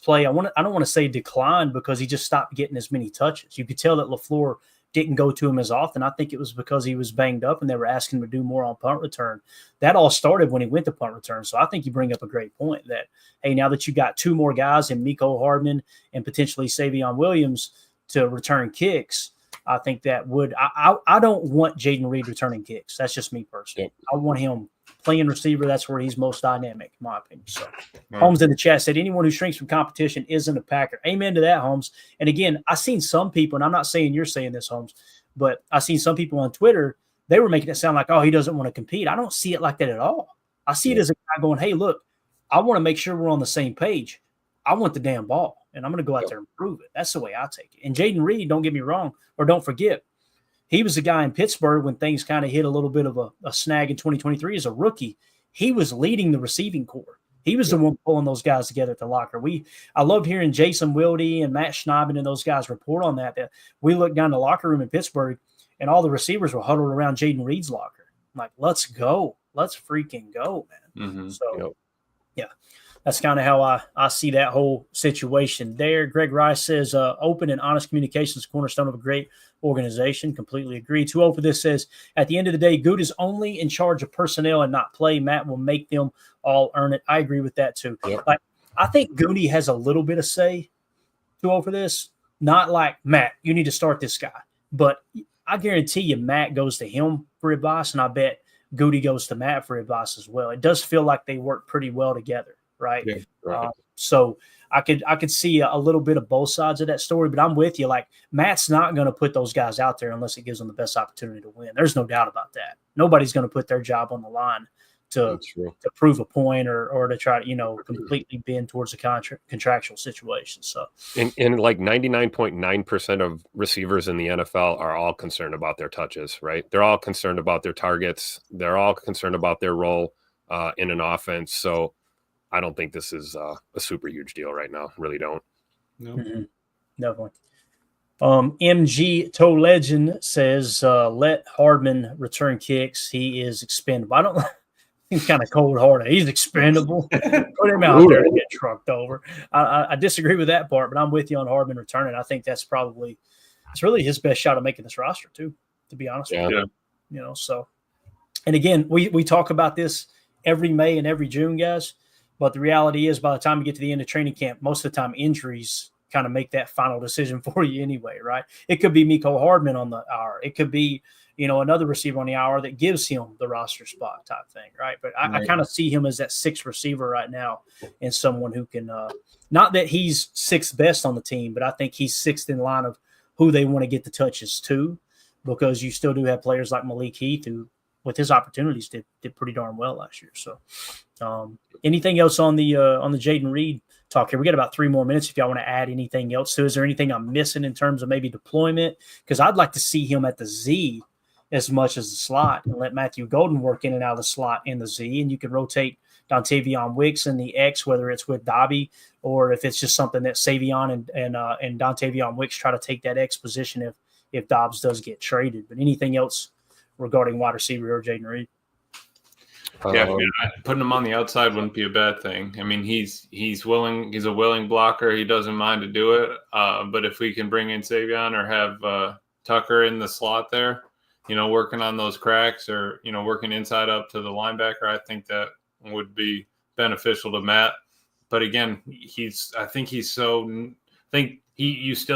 play, I don't want to say declined because he just stopped getting as many touches. You could tell that LaFleur didn't go to him as often. I think it was because he was banged up and they were asking him to do more on punt return. That all started when he went to punt return. So I think you bring up a great point that, hey, now that you got 2 more guys in Mecole Hardman and potentially Savion Williams to return kicks, I think that would – I don't want Jaden Reed returning kicks. That's just me personally. Yep. I want him playing receiver. That's where he's most dynamic, in my opinion. So Holmes in the chat said, anyone who shrinks from competition isn't a Packer. Amen to that, Holmes. And again, I've seen some people, and I'm not saying you're saying this, Holmes, but I've seen some people on Twitter, they were making it sound like, oh, he doesn't want to compete. I don't see it like that at all. I see it as a guy going, hey, look, I want to make sure we're on the same page. I want the damn ball, and I'm going to go out there and prove it. That's the way I take it. And Jaden Reed, don't get me wrong, or don't forget, he was the guy in Pittsburgh when things kind of hit a little bit of a snag in 2023 as a rookie. He was leading the receiving corps. He was the one pulling those guys together at the locker. I loved hearing Jason Wilde and Matt Schneiden and those guys report on that we looked down the locker room in Pittsburgh and all the receivers were huddled around Jaden Reed's locker. I'm like, let's go. Let's freaking go, man. Mm-hmm. So, yeah, that's kind of how I see that whole situation there. Greg Rice says, open and honest communication is the cornerstone of a great organization. Completely agree. Too old for this says, at the end of the day, Good is only in charge of personnel and not play. Matt will make them all earn it. I agree with that too. Yep. Like, I think Goody has a little bit of say. Too old for this. Not like, Matt, you need to start this guy. But I guarantee you Matt goes to him for advice, and I bet Goody goes to Matt for advice as well. It does feel like they work pretty well together, right? Yeah, right. So I could see a little bit of both sides of that story, but I'm with you. Like, Matt's not going to put those guys out there unless it gives them the best opportunity to win. There's no doubt about that. Nobody's going to put their job on the line to prove a point or to try to, completely bend towards a contractual situation. So, and like 99.9% of receivers in the NFL are all concerned about their touches, right? They're all concerned about their targets. They're all concerned about their role in an offense. So I don't think this is a super huge deal right now. Really don't. No. Mm-hmm. Definitely. MG Toe Legend says, let Hardman return kicks. He is expendable. He's kind of cold-hearted. He's expendable. Put him out there to get trucked over. I disagree with that part, but I'm with you on Hardman returning. I think it's really his best shot of making this roster too, to be honest with you. So, and again, we talk about this every May and every June, guys, but the reality is by the time you get to the end of training camp, most of the time injuries kind of make that final decision for you anyway, right? It could be Mecole Hardman on the hour. It could be, another receiver on the hour that gives him the roster spot type thing, right? But I kind of see him as that 6th receiver right now and someone who can not that he's 6th best on the team, but I think he's 6th in line of who they want to get the touches to, because you still do have players like Malik Heath who, with his opportunities, did pretty darn well last year. So anything else on the Jaden Reed talk here? We got about 3 more minutes if y'all want to add anything else. So is there anything I'm missing in terms of maybe deployment? Because I'd like to see him at the Z as much as the slot and let Matthew Golden work in and out of the slot in the Z, and you can rotate Dontavion Wicks in the X, whether it's with Dobby or if it's just something that Savion and Dontavion Wicks try to take that X position if Dobbs does get traded. But anything else regarding wide receiver or Jaden Reed? Yeah, putting him on the outside wouldn't be a bad thing. I mean, he's willing. He's a willing blocker. He doesn't mind to do it. But if we can bring in Savion or have Tucker in the slot there, working on those cracks or, working inside up to the linebacker, I think that would be beneficial to Matt. But again, you still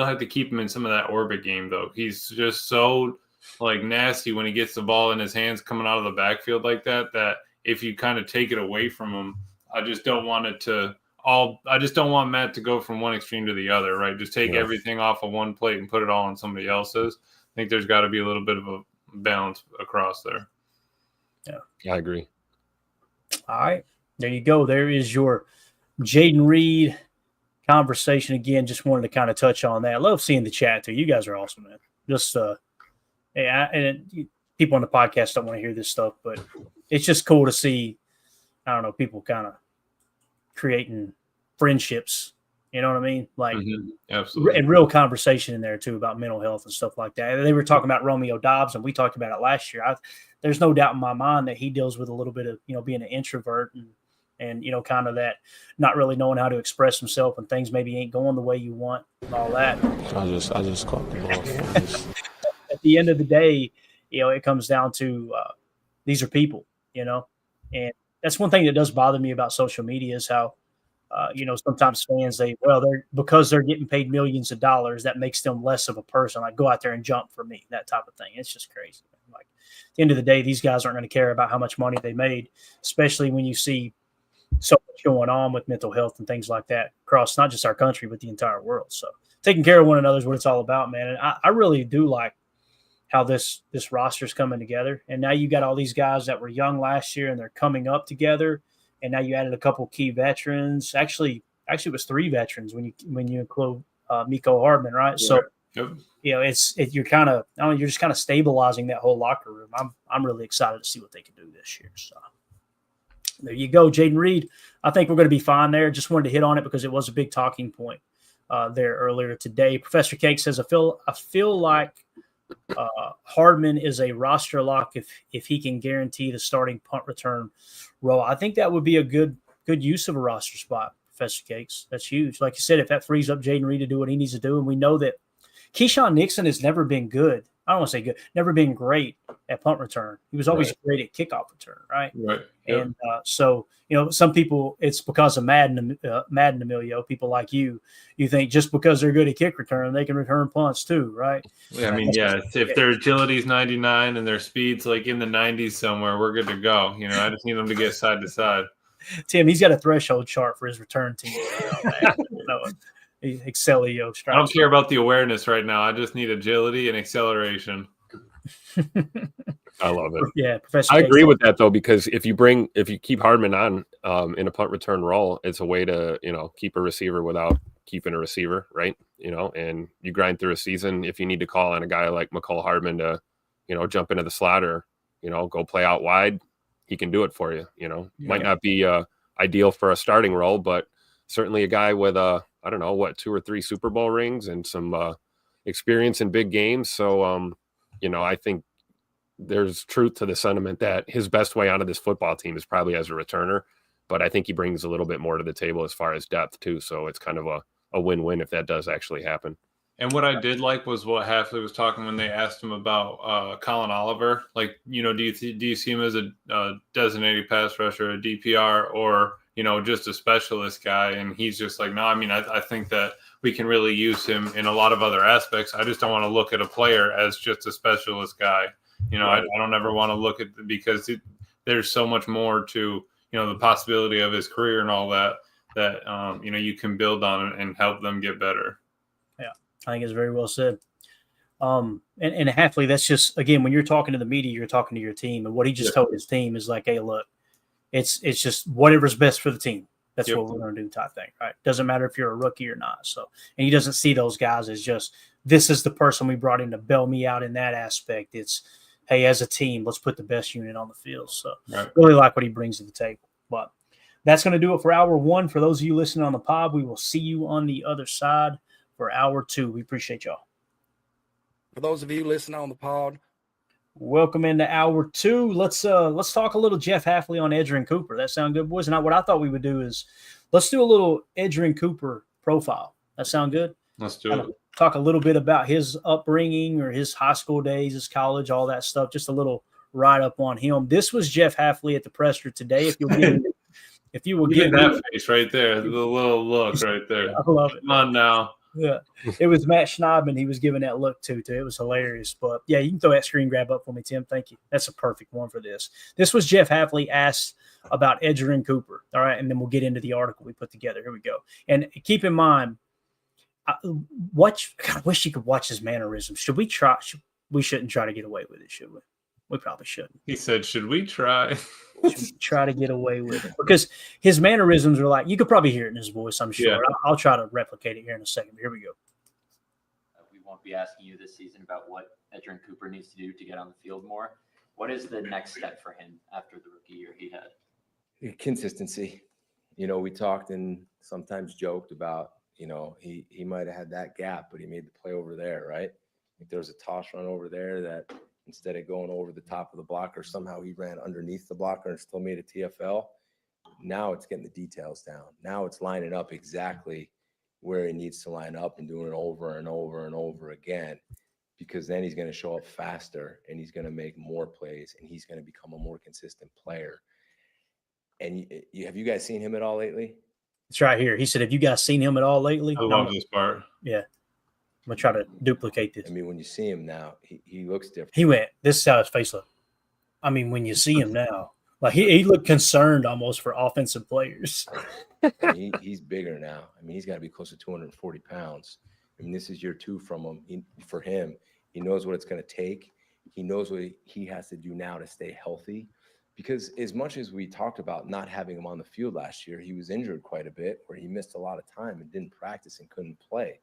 have to keep him in some of that orbit game though. He's just so nasty when he gets the ball in his hands coming out of the backfield like that if you kind of take it away from him, I just don't want Matt to go from one extreme to the other, right? Just take everything off of one plate and put it all on somebody else's. I think there's got to be a little bit of a balance across there. I agree. All right. There you go. There is your Jayden Reed conversation again. Just wanted to kind of touch on that. I love seeing the chat too. You guys are awesome, man. Just people on the podcast don't want to hear this stuff, but it's just cool to see. I don't know, people kind of creating friendships. You know what I mean? Like, Absolutely. and real conversation in there too about mental health and stuff like that. They were talking about Romeo Dobbs, and we talked about it last year. There's no doubt in my mind that he deals with a little bit of, being an introvert and kind of that not really knowing how to express himself and things maybe ain't going the way you want and all that. I just caught the ball. At the end of the day, it comes down to these are people, and that's one thing that does bother me about social media is how, sometimes fans because they're getting paid millions of dollars, that makes them less of a person. Like, go out there and jump for me, that type of thing. It's just crazy. Like, at the end of the day, these guys aren't going to care about how much money they made, especially when you see so much going on with mental health and things like that across not just our country, but the entire world. So taking care of one another is what it's all about, man. And I really do like how this roster's coming together. And now you got all these guys that were young last year and they're coming up together. And now you added a couple key veterans. Actually, it was 3 veterans when you include Miko Hardman, right? Yeah. So, Yep. you're kind of, you're just kind of stabilizing that whole locker room. I'm really excited to see what they can do this year. So there you go, Jayden Reed. I think we're going to be fine there. Just wanted to hit on it because it was a big talking point there earlier today. Professor Cake says, I feel like Hardman is a roster lock if he can guarantee the starting punt return role. I think that would be a good use of a roster spot, Professor Cakes. That's huge. Like you said, if that frees up Jayden Reed to do what he needs to do, and we know that Keyshawn Nixon has never been good. I don't want to say good, never been great at punt return. He was always great at kickoff return, right? Right. Yep. And so, some people, it's because of Madden, Emilio, people like you think just because they're good at kick return, they can return punts too, right? Yeah, I mean, if their agility's 99 and their speed's like in the 90s somewhere, we're good to go. I just need them to get side to side. Tim, he's got a threshold chart for his return team. Excelio strikes. I don't care about the awareness right now. I just need agility and acceleration. I love it. Yeah, Professor. I agree with that though, because if you keep Hardman on in a punt return role, it's a way to keep a receiver without keeping a receiver, right? And you grind through a season. If you need to call on a guy like McCall Hardman to jump into the slot or go play out wide, he can do it for you. Might not be ideal for a starting role, but certainly a guy with 2 or 3 Super Bowl rings and some experience in big games. So I think there's truth to the sentiment that his best way onto this football team is probably as a returner, but I think he brings a little bit more to the table as far as depth too. So it's kind of a win-win if that does actually happen. And what I did like was what Hafley was talking when they asked him about Colin Oliver. Like, do you see him as a designated pass rusher, a DPR, or just a specialist guy? And he's just like, no, I mean, I think that we can really use him in a lot of other aspects. I just don't want to look at a player as just a specialist guy. I don't ever want to look at because there's so much more to, the possibility of his career and all that you can build on and help them get better. Yeah, I think it's very well said. And Hafley, that's just, again, when you're talking to the media, you're talking to your team. And what he just told his team is like, hey, look, it's just whatever's best for the team. That's what we're going to do type thing, right? Doesn't matter if you're a rookie or not. So, and he doesn't see those guys as just, this is the person we brought in to bail me out in that aspect. It's, hey, as a team, let's put the best unit on the field. So really like what he brings to the table. But that's going to do it for hour 1. For those of you listening on the pod, we will see you on the other side for hour 2. We appreciate y'all. For those of you listening on the pod, welcome into hour 2. Let's talk a little Jeff Hafley on Edgerrin Cooper. That sound good, boys? And what I thought we would do is let's do a little Edgerrin Cooper profile. That sound good? Let's do it. Talk a little bit about his upbringing or his high school days, his college, all that stuff. Just a little write up on him. This was Jeff Hafley at the presser today. If you will give that face right there, the little look right there. I love it. Come on now. Yeah, it was Matt Schneidman he was giving that look to. It was hilarious. But, yeah, you can throw that screen grab up for me, Tim. Thank you. That's a perfect one for this. This was Jeff Hafley asked about Edgerrin Cooper. All right, and then we'll get into the article we put together. Here we go. And keep in mind, I wish you could watch his mannerisms. We shouldn't try to get away with it, should we? We probably shouldn't. He said, "Should we try?" Try to get away with it because his mannerisms are like, you could probably hear it in his voice. I'm sure. Yeah. I'll try to replicate it here in a second. Here we go. We won't be asking you this season about what Edgerrin Cooper needs to do to get on the field more. What is the next step for him after the rookie year he had? Consistency. We talked and sometimes joked about, he might have had that gap, but he made the play over there, right? I think there was a toss run over there that instead of going over the top of the blocker, somehow he ran underneath the blocker and still made a TFL. Now it's getting the details down. Now it's lining up exactly where he needs to line up and doing it over and over and over again, because then he's going to show up faster and he's going to make more plays and he's going to become a more consistent player. And have you guys seen him at all lately? It's right here. He said, have you guys seen him at all lately? I love this part. Yeah. I'm going to try to duplicate this. I mean, when you see him now, he looks different. He went, this is how his face looked. I mean, when you see him now, like he looked concerned almost for offensive players. He's bigger now. I mean, he's got to be close to 240 pounds. I mean, this is year 2 from him. For him, he knows what it's going to take. He knows what he has to do now to stay healthy. Because as much as we talked about not having him on the field last year, he was injured quite a bit where he missed a lot of time and didn't practice and couldn't play.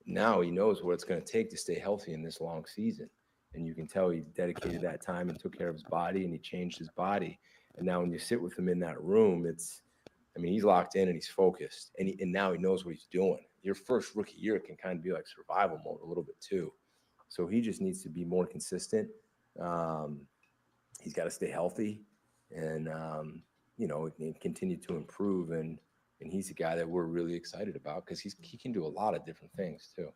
Now he knows what it's going to take to stay healthy in this long season. And you can tell he dedicated that time and took care of his body and he changed his body. And now when you sit with him in that room, he's locked in and he's focused. And now he knows what he's doing. Your first rookie year can kind of be like survival mode a little bit too. So he just needs to be more consistent. He's got to stay healthy and, continue to improve. And he's a guy that we're really excited about because he can do a lot of different things too.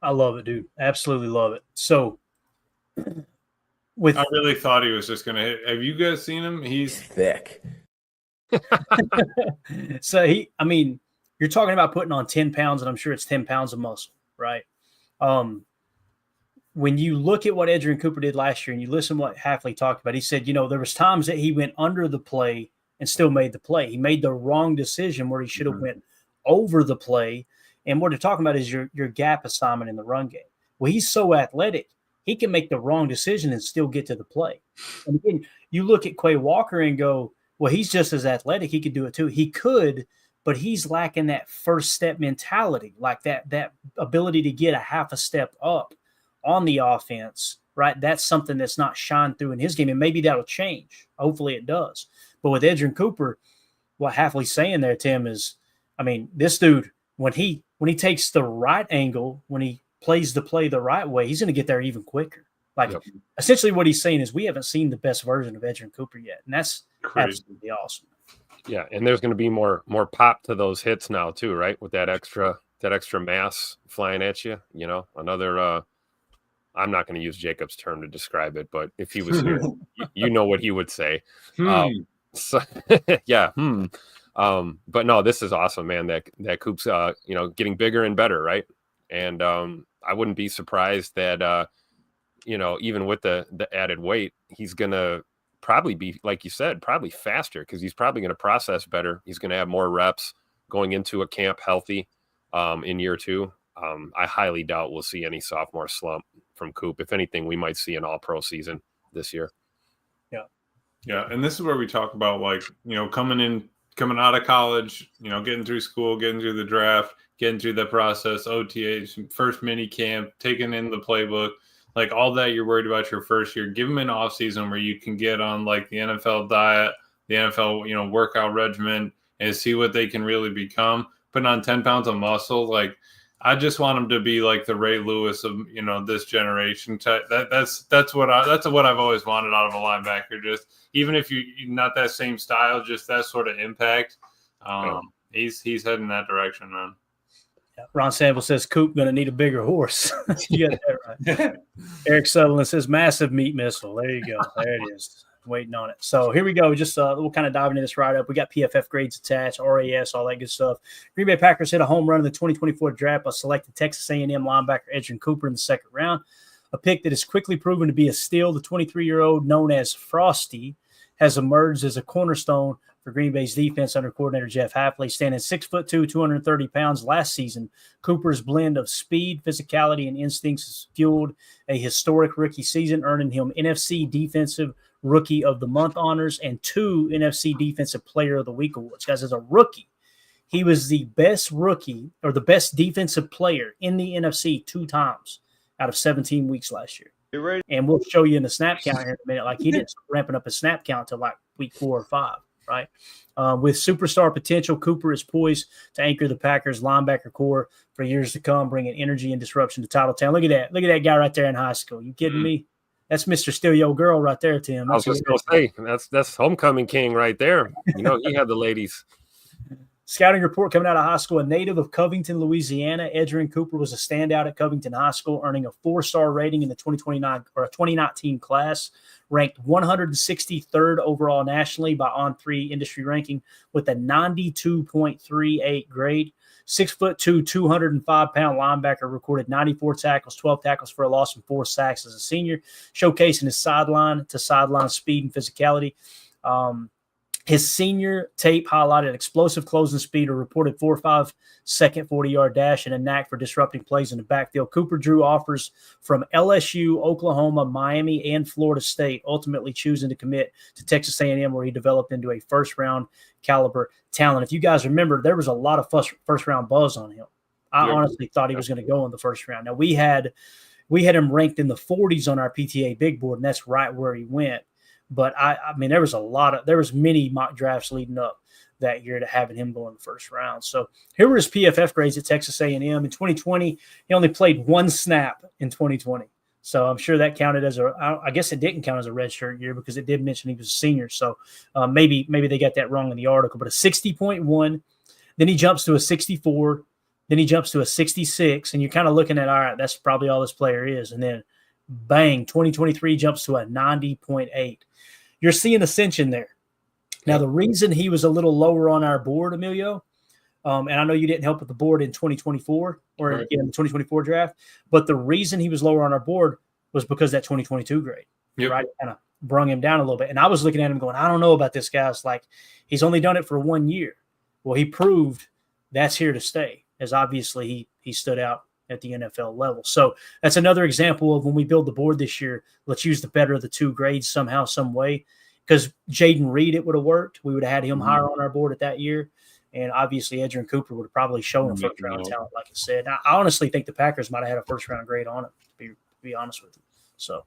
I love it, dude. Absolutely love it. So I really thought he was just going to hit. Have you guys seen him? He's thick. So you're talking about putting on 10 pounds, and I'm sure it's 10 pounds of muscle, right? When you look at what Edgerrin Cooper did last year and you listen to what Hafley talked about, he said, there was times that he went under the play and still made the play. He made the wrong decision where he should have went over the play. And what they're talking about is your gap assignment in the run game. Well, he's so athletic, he can make the wrong decision and still get to the play. And again, you look at Quay Walker and go, well, he's just as athletic. He could do it too. He could, but he's lacking that first step mentality, like that ability to get a half a step up on the offense, right? That's something that's not shined through in his game, and maybe that'll change. Hopefully it does. But with Edgerrin Cooper, what Hafley's saying there, Tim, is, this dude, when he takes the right angle, when he plays the play the right way, he's going to get there even quicker. Essentially what he's saying is we haven't seen the best version of Edgerrin Cooper yet, and that's absolutely awesome. Yeah, and there's going to be more pop to those hits now too, right? With that extra mass flying at you, another I'm not going to use Jacob's term to describe it, but if he was here, you know what he would say. Yeah. But no, this is awesome, man. That Coop's, getting bigger and better, right? And I wouldn't be surprised that, even with the added weight, he's going to probably be, like you said, probably faster because he's probably going to process better. He's going to have more reps going into a camp healthy in year 2. I highly doubt we'll see any sophomore slump from Coop. If anything, we might see an all-pro season this year. Yeah. And this is where we talk about coming out of college, getting through school, getting through the draft, getting through the process, OTAs, first mini camp, taking in the playbook, like all that you're worried about your first year. Give them an off season where you can get on like the NFL diet, the NFL, workout regimen, and see what they can really become. Putting on 10 pounds of muscle, I just want him to be like the Ray Lewis of this generation. That's what I've always wanted out of a linebacker. Just even if you're not that same style, just that sort of impact. He's heading that direction, man. Yeah. Ron Sample says Coop going to need a bigger horse. You got that right. Eric Sutherland says massive meat missile. There you go. There it is. Waiting on it. So here we go. Just we'll kind of dive into this right up. We got PFF grades attached, RAS, all that good stuff. Green Bay Packers hit a home run in the 2024 draft by selecting Texas A&M linebacker Edgerrin Cooper in the second round, a pick that has quickly proven to be a steal. The 23-year-old, known as Frosty, has emerged as a cornerstone for Green Bay's defense under coordinator Jeff Hafley. Standing 6'2", 230 pounds last season, Cooper's blend of speed, physicality, and instincts has fueled a historic rookie season, earning him NFC Defensive Rookie of the Month honors and 2 NFC Defensive Player of the Week awards. Guys, as a rookie, he was the best rookie or the best defensive player in the NFC 2 times out of 17 weeks last year. And we'll show you in the snap count here in a minute. Like, he didn't start ramping up his snap count to like week 4 or 5, right? With superstar potential, Cooper is poised to anchor the Packers linebacker core for years to come, bringing energy and disruption to Titletown. Look at that. Look at that guy right there in high school. You kidding me? That's Mr. Steal Your Girl right there, Tim. I was just going to say, that's homecoming king right there. You know, he had the ladies. Scouting report coming out of high school. A native of Covington, Louisiana, Edgerrin Cooper was a standout at Covington High School, earning a 4-star rating in the 2019 class, ranked 163rd overall nationally by On3 industry ranking with a 92.38 grade. 6'2", 205-pound linebacker recorded 94 tackles, 12 tackles for a loss, and 4 sacks as a senior, showcasing his sideline-to-sideline speed and physicality. His senior tape highlighted explosive closing speed, a reported 4 or 5 second 40-yard dash, and a knack for disrupting plays in the backfield. Cooper drew offers from LSU, Oklahoma, Miami, and Florida State, ultimately choosing to commit to Texas A&M, where he developed into a first-round caliber talent. If you guys remember, there was a lot of first-round buzz on him. I honestly thought he was going to go in the first round. Now, we had him ranked in the 40s on our PTA big board, and that's right where he went. But I mean, there was many mock drafts leading up that year to having him go in the first round. So here were his PFF grades at Texas A&M. In 2020, he only played 1 snap in 2020. So I'm sure that counted as I guess it didn't count as a redshirt year because it did mention he was a senior. So maybe they got that wrong in the article, but a 60.1, then he jumps to a 64, then he jumps to a 66. And you're kind of looking at, all right, that's probably all this player is. And then bang, 2023 jumps to a 90.8. You're seeing ascension there. Now, the reason he was a little lower on our board, Emilio, and I know you didn't help with the board in 2024 or in the 2024 draft, but the reason he was lower on our board was because that 2022 grade, right? Kind of brung him down a little bit. And I was looking at him going, I don't know about this guy. It's like, he's only done it for 1 year. Well, he proved that's here to stay, as obviously he stood out at the NFL level. So that's another example of when we build the board this year, let's use the better of the 2 grades somehow, some way. Because Jaden Reed, it would have worked. We would have had him higher on our board at that year. And obviously, Edgerrin Cooper would have probably shown a first-round talent, like I said. I honestly think the Packers might have had a first-round grade on it, to be honest with you. So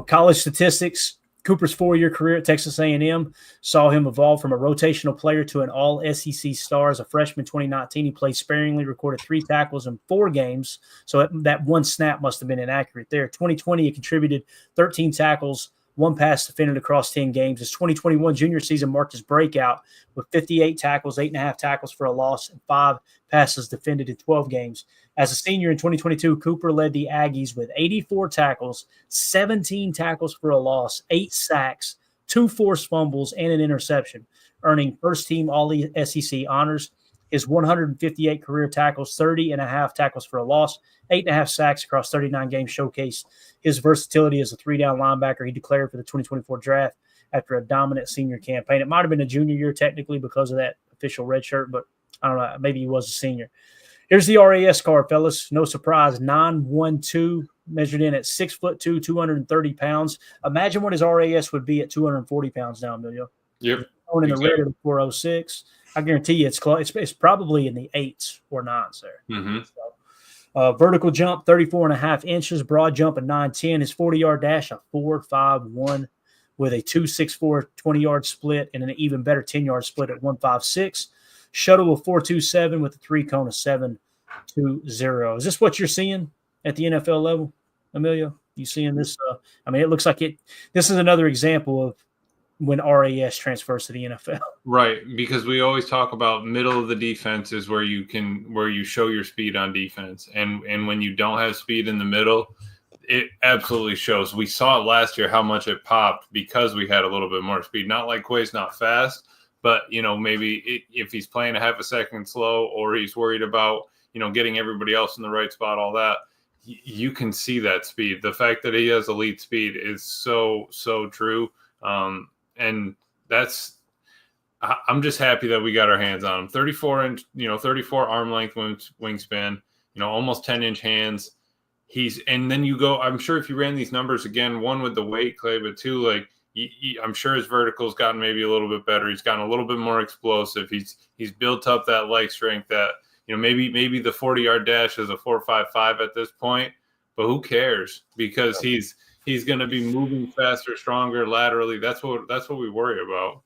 college statistics, Cooper's 4-year career at Texas A&M saw him evolve from a rotational player to an all-SEC star. As a freshman 2019, he played sparingly, recorded 3 tackles in 4 games. So that 1 snap must have been inaccurate there. 2020, he contributed 13 tackles, 1 pass defended across 10 games. His 2021 junior season marked his breakout with 58 tackles, 8.5 tackles for a loss, and 5 passes defended in 12 games. As a senior in 2022, Cooper led the Aggies with 84 tackles, 17 tackles for a loss, 8 sacks, 2 forced fumbles, and an interception, earning first-team All-SEC honors. His 158 career tackles, 30.5 tackles for a loss, 8.5 sacks across 39 games showcase his versatility as a 3-down linebacker. He declared for the 2024 draft after a dominant senior campaign. It might have been a junior year technically because of that official red shirt, but I don't know. Maybe he was a senior. Here's the RAS card, fellas. No surprise, 9'12", measured in at 6'2", 230 pounds. Imagine what his RAS would be at 240 pounds now, Emilio. Yep. Going in the rear to 406. I guarantee you it's close. It's probably in the 8s or 9s there. Mm-hmm. So, vertical jump, 34.5 inches. Broad jump, a 9.10. His 40-yard dash, a 4.51 with a 2.64 20-yard split and an even better 10-yard split at 1.56. Shuttle of 4.27 with a 3-cone of 7.20. Is this what you're seeing at the NFL level, Emilio? You seeing this? I mean, it looks like it. This is another example of when RAS transfers to the NFL. Right, because we always talk about middle of the defense is where you show your speed on defense. And when you don't have speed in the middle, it absolutely shows. We saw it last year how much it popped because we had a little bit more speed. Not like Quay's not fast, but maybe if he's playing a half a second slow or he's worried about, getting everybody else in the right spot, all that, you can see that speed. The fact that he has elite speed is so true. And that's I'm just happy that we got our hands on him. 34 inch, 34 arm length wingspan, almost 10-inch hands. And then you go, I'm sure if you ran these numbers again, one with the weight, Clay, but two, like I'm sure his vertical's gotten maybe a little bit better. He's gotten a little bit more explosive. He's built up that leg strength that, maybe the 40-yard dash is a 4.55 at this point, but who cares? Because he's going to be moving faster, stronger laterally. That's what we worry about.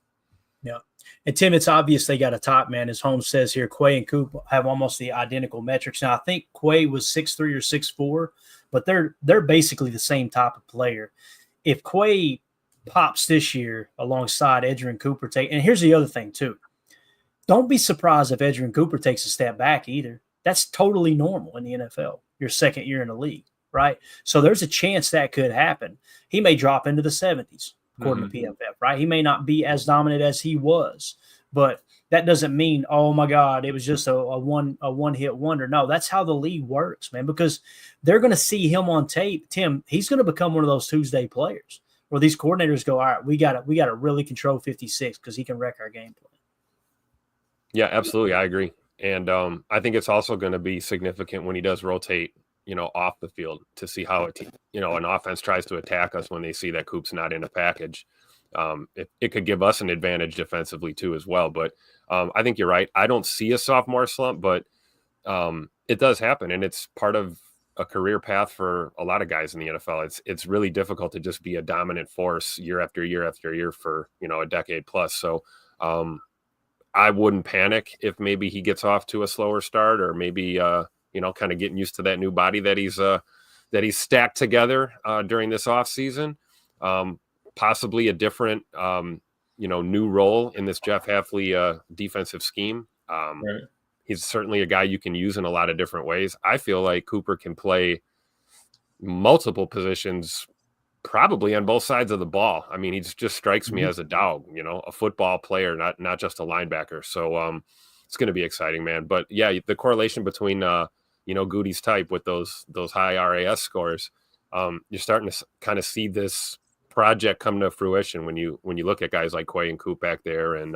Yeah. And Tim, it's obvious they got a top man. As Holmes says here, Quay and Coop have almost the identical metrics. Now, I think Quay was 6'3" or 6'4", but they're basically the same type of player. If Quay pops this year alongside Edgerrin Cooper, and here's the other thing too. Don't be surprised if Edgerrin Cooper takes a step back either. That's totally normal in the NFL. Your second year in the league, right? So there's a chance that could happen. He may drop into the 70s. According to PFF, right? He may not be as dominant as he was, but that doesn't mean, oh my God, it was just a one-hit wonder. No, that's how the league works, man, because they're going to see him on tape. Tim, he's going to become one of those Tuesday players where these coordinators go, all right, we got to really control 56 because he can wreck our game plan. Yeah, absolutely. I agree. And I think it's also going to be significant when he does rotate, off the field to see how an offense tries to attack us when they see that Coop's not in a package. It could give us an advantage defensively too as well. But I think you're right. I don't see a sophomore slump, but it does happen, and it's part of a career path for a lot of guys in the NFL. It's really difficult to just be a dominant force year after year after year for a decade plus. So I wouldn't panic if maybe he gets off to a slower start, or maybe kind of getting used to that new body that he's stacked together during this off season. Possibly a different new role in this Jeff Hafley defensive scheme. Right. He's certainly a guy you can use in a lot of different ways. I feel like Cooper can play multiple positions, probably on both sides of the ball. I mean, he just strikes me as a dog, a football player, not just a linebacker. So it's going to be exciting, man. But yeah, the correlation between Goody's type with those high RAS scores, you're starting to kind of see this project come to fruition when you look at guys like Quay and Coop back there, and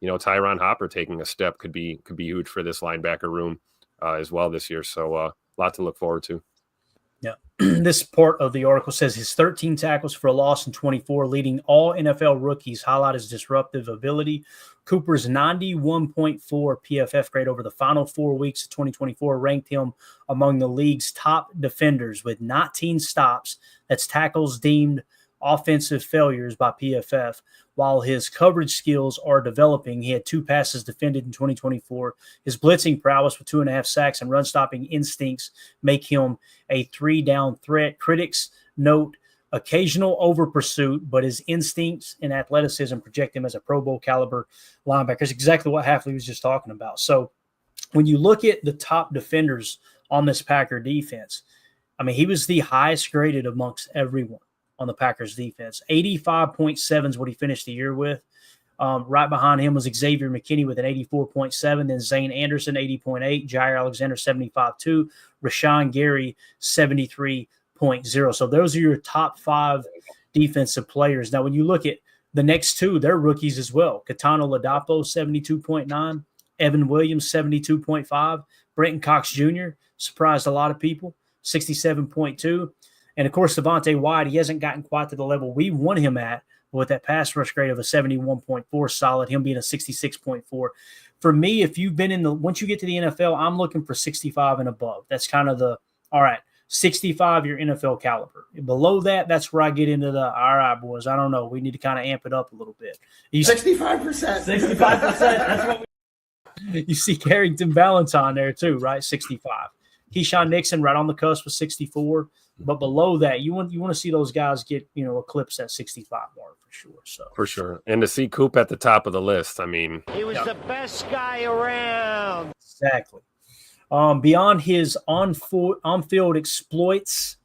Tyron Hopper taking a step could be huge for this linebacker room as well this year. So a lot to look forward to. Yeah. This part of the article says his 13 tackles for a loss in 24, leading all NFL rookies, highlight his disruptive ability. Cooper's 91.4 PFF grade over the final 4 weeks of 2024 ranked him among the league's top defenders with 19 stops. That's tackles deemed offensive failures by PFF. While his coverage skills are developing, he had 2 passes defended in 2024. His blitzing prowess with 2.5 sacks and run-stopping instincts make him a 3-down threat. Critics note occasional over pursuit, but his instincts and athleticism project him as a Pro Bowl caliber linebacker. It's exactly what Hafley was just talking about. So when you look at the top defenders on this Packer defense, I mean, he was the highest graded amongst everyone on the Packers defense. 85.7 is what he finished the year with. Right behind him was Xavier McKinney with an 84.7, then Zane Anderson, 80.8, Jair Alexander, 75.2, Rashawn Gary, 73.0. So those are your top 5 defensive players. Now, when you look at the next 2, they're rookies as well. Katano Ladapo, 72.9, Evan Williams, 72.5, Brenton Cox Jr., surprised a lot of people, 67.2. And, of course, Devontae White, he hasn't gotten quite to the level we want him at, but with that pass rush grade of a 71.4 solid, him being a 66.4. For me, if you've been once you get to the NFL, I'm looking for 65 and above. That's kind of all right, 65, you're NFL caliber. Below that, that's where I get into all right, boys, I don't know. We need to kind of amp it up a little bit. 65%. 65%. That's what you see Carrington Valentine there too, right? 65. Keyshawn Nixon right on the cusp with 64. But below that, you want to see those guys get, eclipse that 65 mark for sure. So for sure. And to see Coop at the top of the list, I mean, he was the best guy around. Exactly. Beyond his on-field exploits,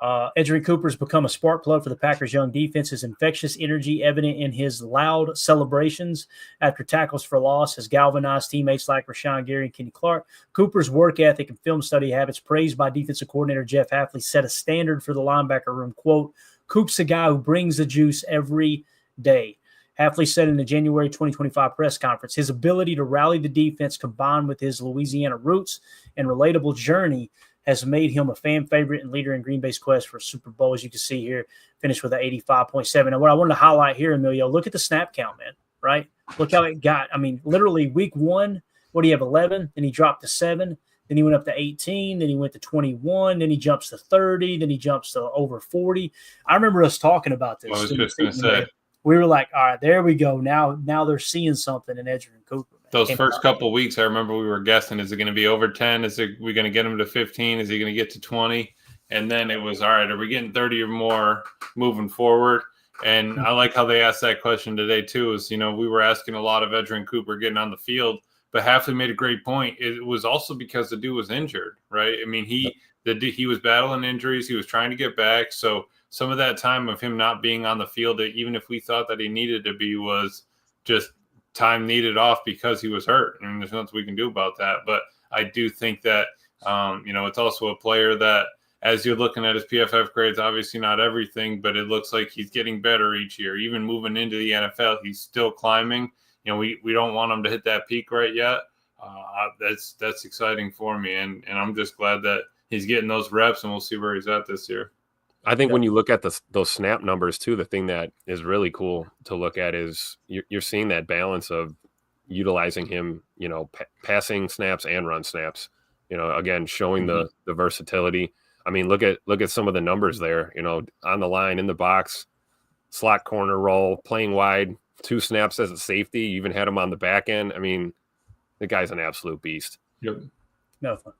Edgerrin Cooper's become a spark plug for the Packers' young defense. His infectious energy, evident in his loud celebrations after tackles for loss, has galvanized teammates like Rashawn Gary and Kenny Clark. Cooper's work ethic and film study habits, praised by defensive coordinator Jeff Hafley, set a standard for the linebacker room. Quote, Coop's a guy who brings the juice every day. Hafley said in the January 2025 press conference, his ability to rally the defense combined with his Louisiana roots and relatable journey has made him a fan favorite and leader in Green Bay's quest for Super Bowl. As you can see here, finished with an 85.7. And what I wanted to highlight here, Emilio, look at the snap count, man, right? Look how it got. I mean, literally week 1, what do you have, 11? Then he dropped to 7. Then he went up to 18. Then he went to 21. Then he jumps to 30. Then he jumps to over 40. I remember us talking about this. I was just going to say. We were like, all right, there we go. Now they're seeing something in Edgerrin Cooper. Man. Those first couple of weeks, I remember we were guessing, is it going to be over 10? Is we going to get him to 15? Is he going to get to 20? And then it was, all right, are we getting 30 or more moving forward? And I like how they asked that question today, too, is, we were asking a lot of Edgerrin Cooper getting on the field, but Hafley made a great point. It was also because the dude was injured, right? I mean, he was battling injuries. He was trying to get back. So some of that time of him not being on the field, even if we thought that he needed to be, was just time needed off because he was hurt. I mean, there's nothing we can do about that. But I do think that, it's also a player that, as you're looking at his PFF grades, obviously not everything, but it looks like he's getting better each year. Even moving into the NFL, he's still climbing. We don't want him to hit that peak right yet. That's exciting for me. And I'm just glad that he's getting those reps, and we'll see where he's at this year. I think when you look at those snap numbers too, the thing that is really cool to look at is you're seeing that balance of utilizing him, passing snaps and run snaps, again, showing the versatility. I mean, look at some of the numbers there, on the line, in the box, slot corner role, playing wide, 2 snaps as a safety. You even had him on the back end. I mean, the guy's an absolute beast. Yep. No fun.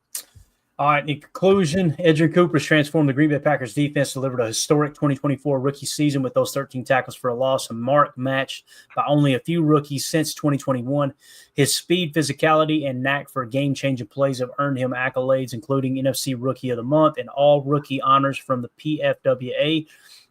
All right, in conclusion, Edgerrin Cooper's transformed the Green Bay Packers defense, delivered a historic 2024 rookie season with those 13 tackles for a loss, a mark matched by only a few rookies since 2021. His speed, physicality, and knack for game-changing plays have earned him accolades, including NFC Rookie of the Month and all rookie honors from the PFWA.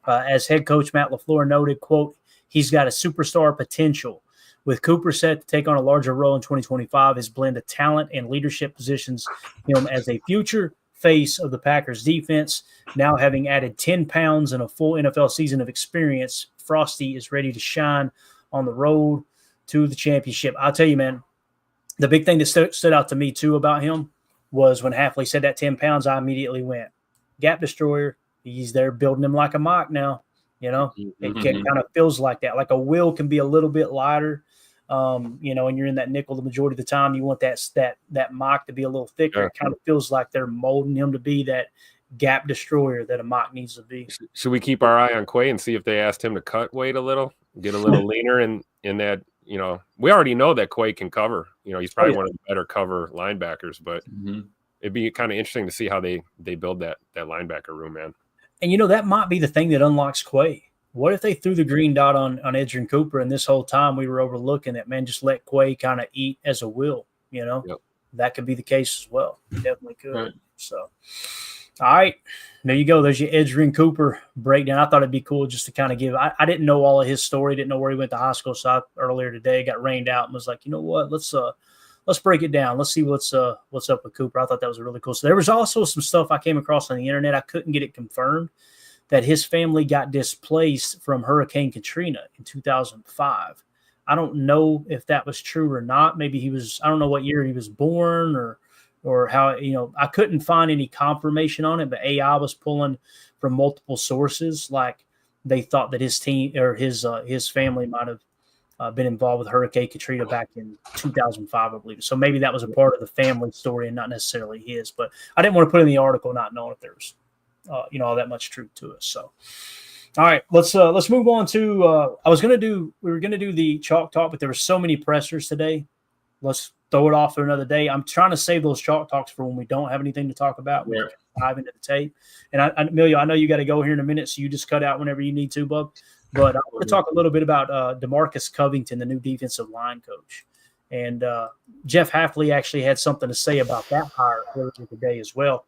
As head coach Matt LaFleur noted, quote, he's got a superstar potential. With Cooper set to take on a larger role in 2025, his blend of talent and leadership positions him as a future face of the Packers defense. Now having added 10 pounds and a full NFL season of experience, Frosty is ready to shine on the road to the championship. I'll tell you, man, the big thing that stood out to me, too, about him was when Hafley said that 10 pounds, I immediately went, Gap Destroyer. He's there building him like a mock now. It kind of feels like that. Like a Will can be a little bit lighter. And you're in that nickel the majority of the time. You want that mock to be a little thicker. It kind of feels like they're molding him to be that Gap Destroyer that a mock needs to be. Should we keep our eye on Quay and see if they asked him to cut weight a little, get a little leaner in that, we already know that Quay can cover. He's probably one of the better cover linebackers, but it'd be kind of interesting to see how they build that linebacker room, man. And, that might be the thing that unlocks Quay. What if they threw the green dot on Edgerrin Cooper, and this whole time we were overlooking it, man, just let Quay kind of eat as a will, Yep. That could be the case as well. It definitely could. Right. So, all right, there you go. There's your Edgerrin Cooper breakdown. I thought it'd be cool just to kind of give – I didn't know all of his story, didn't know where he went to high school. So earlier today got rained out and was like, you know what, let's break it down. Let's see what's up with Cooper. I thought that was really cool. So there was also some stuff I came across on the internet. I couldn't get it confirmed, that his family got displaced from Hurricane Katrina in 2005. I don't know if that was true or not. Maybe I don't know what year he was born or how, I couldn't find any confirmation on it, but AI was pulling from multiple sources. Like they thought that his team or his family might have been involved with Hurricane Katrina back in 2005, I believe. So maybe that was a part of the family story and not necessarily his, but I didn't want to put in the article not knowing if there was all that much truth to it. So, all right, let's move on to. We were gonna do the chalk talk, but there were so many pressers today. Let's throw it off for another day. I'm trying to save those chalk talks for when we don't have anything to talk about. We can dive into the tape. And Emilio, I know you got to go here in a minute, so you just cut out whenever you need to, bub. But I want to talk a little bit about DeMarcus Covington, the new defensive line coach. And Jeff Hafley actually had something to say about that hire earlier today as well.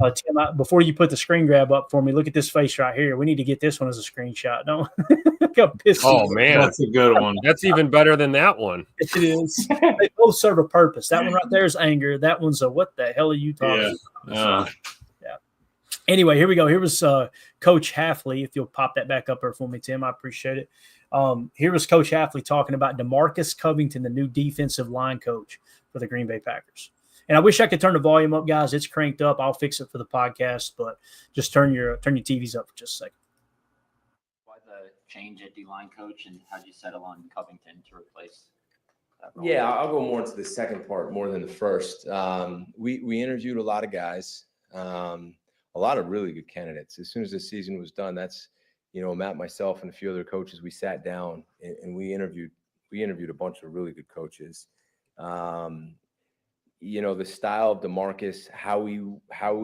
Tim, before you put the screen grab up for me, look at this face right here. We need to get this one as a screenshot, don't we? Look how pissed oh, man. That's a good one. That's even better than that one. It is. They both serve a purpose. That one right there is anger. That one's a what the hell are you talking about? Yeah. Anyway, here we go. Here was Coach Hafley. If you'll pop that back up there for me, Tim, I appreciate it. Here was Coach Hafley talking about DeMarcus Covington, the new defensive line coach for the Green Bay Packers. And I wish I could turn the volume up, guys. It's cranked up. I'll fix it for the podcast, but just turn your TVs up for just a second. Why the change at D-line coach, and how'd you settle on Covington to replace that role? Yeah, I'll go more into the second part more than the first. We interviewed a lot of guys, a lot of really good candidates. As soon as the season was done, that's, Matt, myself, and a few other coaches, we sat down and we interviewed a bunch of really good coaches. The style of DeMarcus, how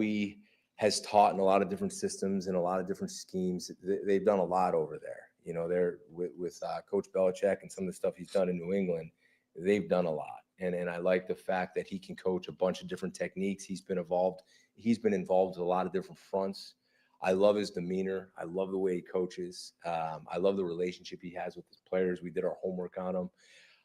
he has taught in a lot of different systems and a lot of different schemes. They've done a lot over there. They're with Coach Belichick and some of the stuff he's done in New England. They've done a lot. And I like the fact that he can coach a bunch of different techniques. He's been involved with a lot of different fronts. I love his demeanor. I love the way he coaches. I love the relationship he has with his players. We did our homework on him.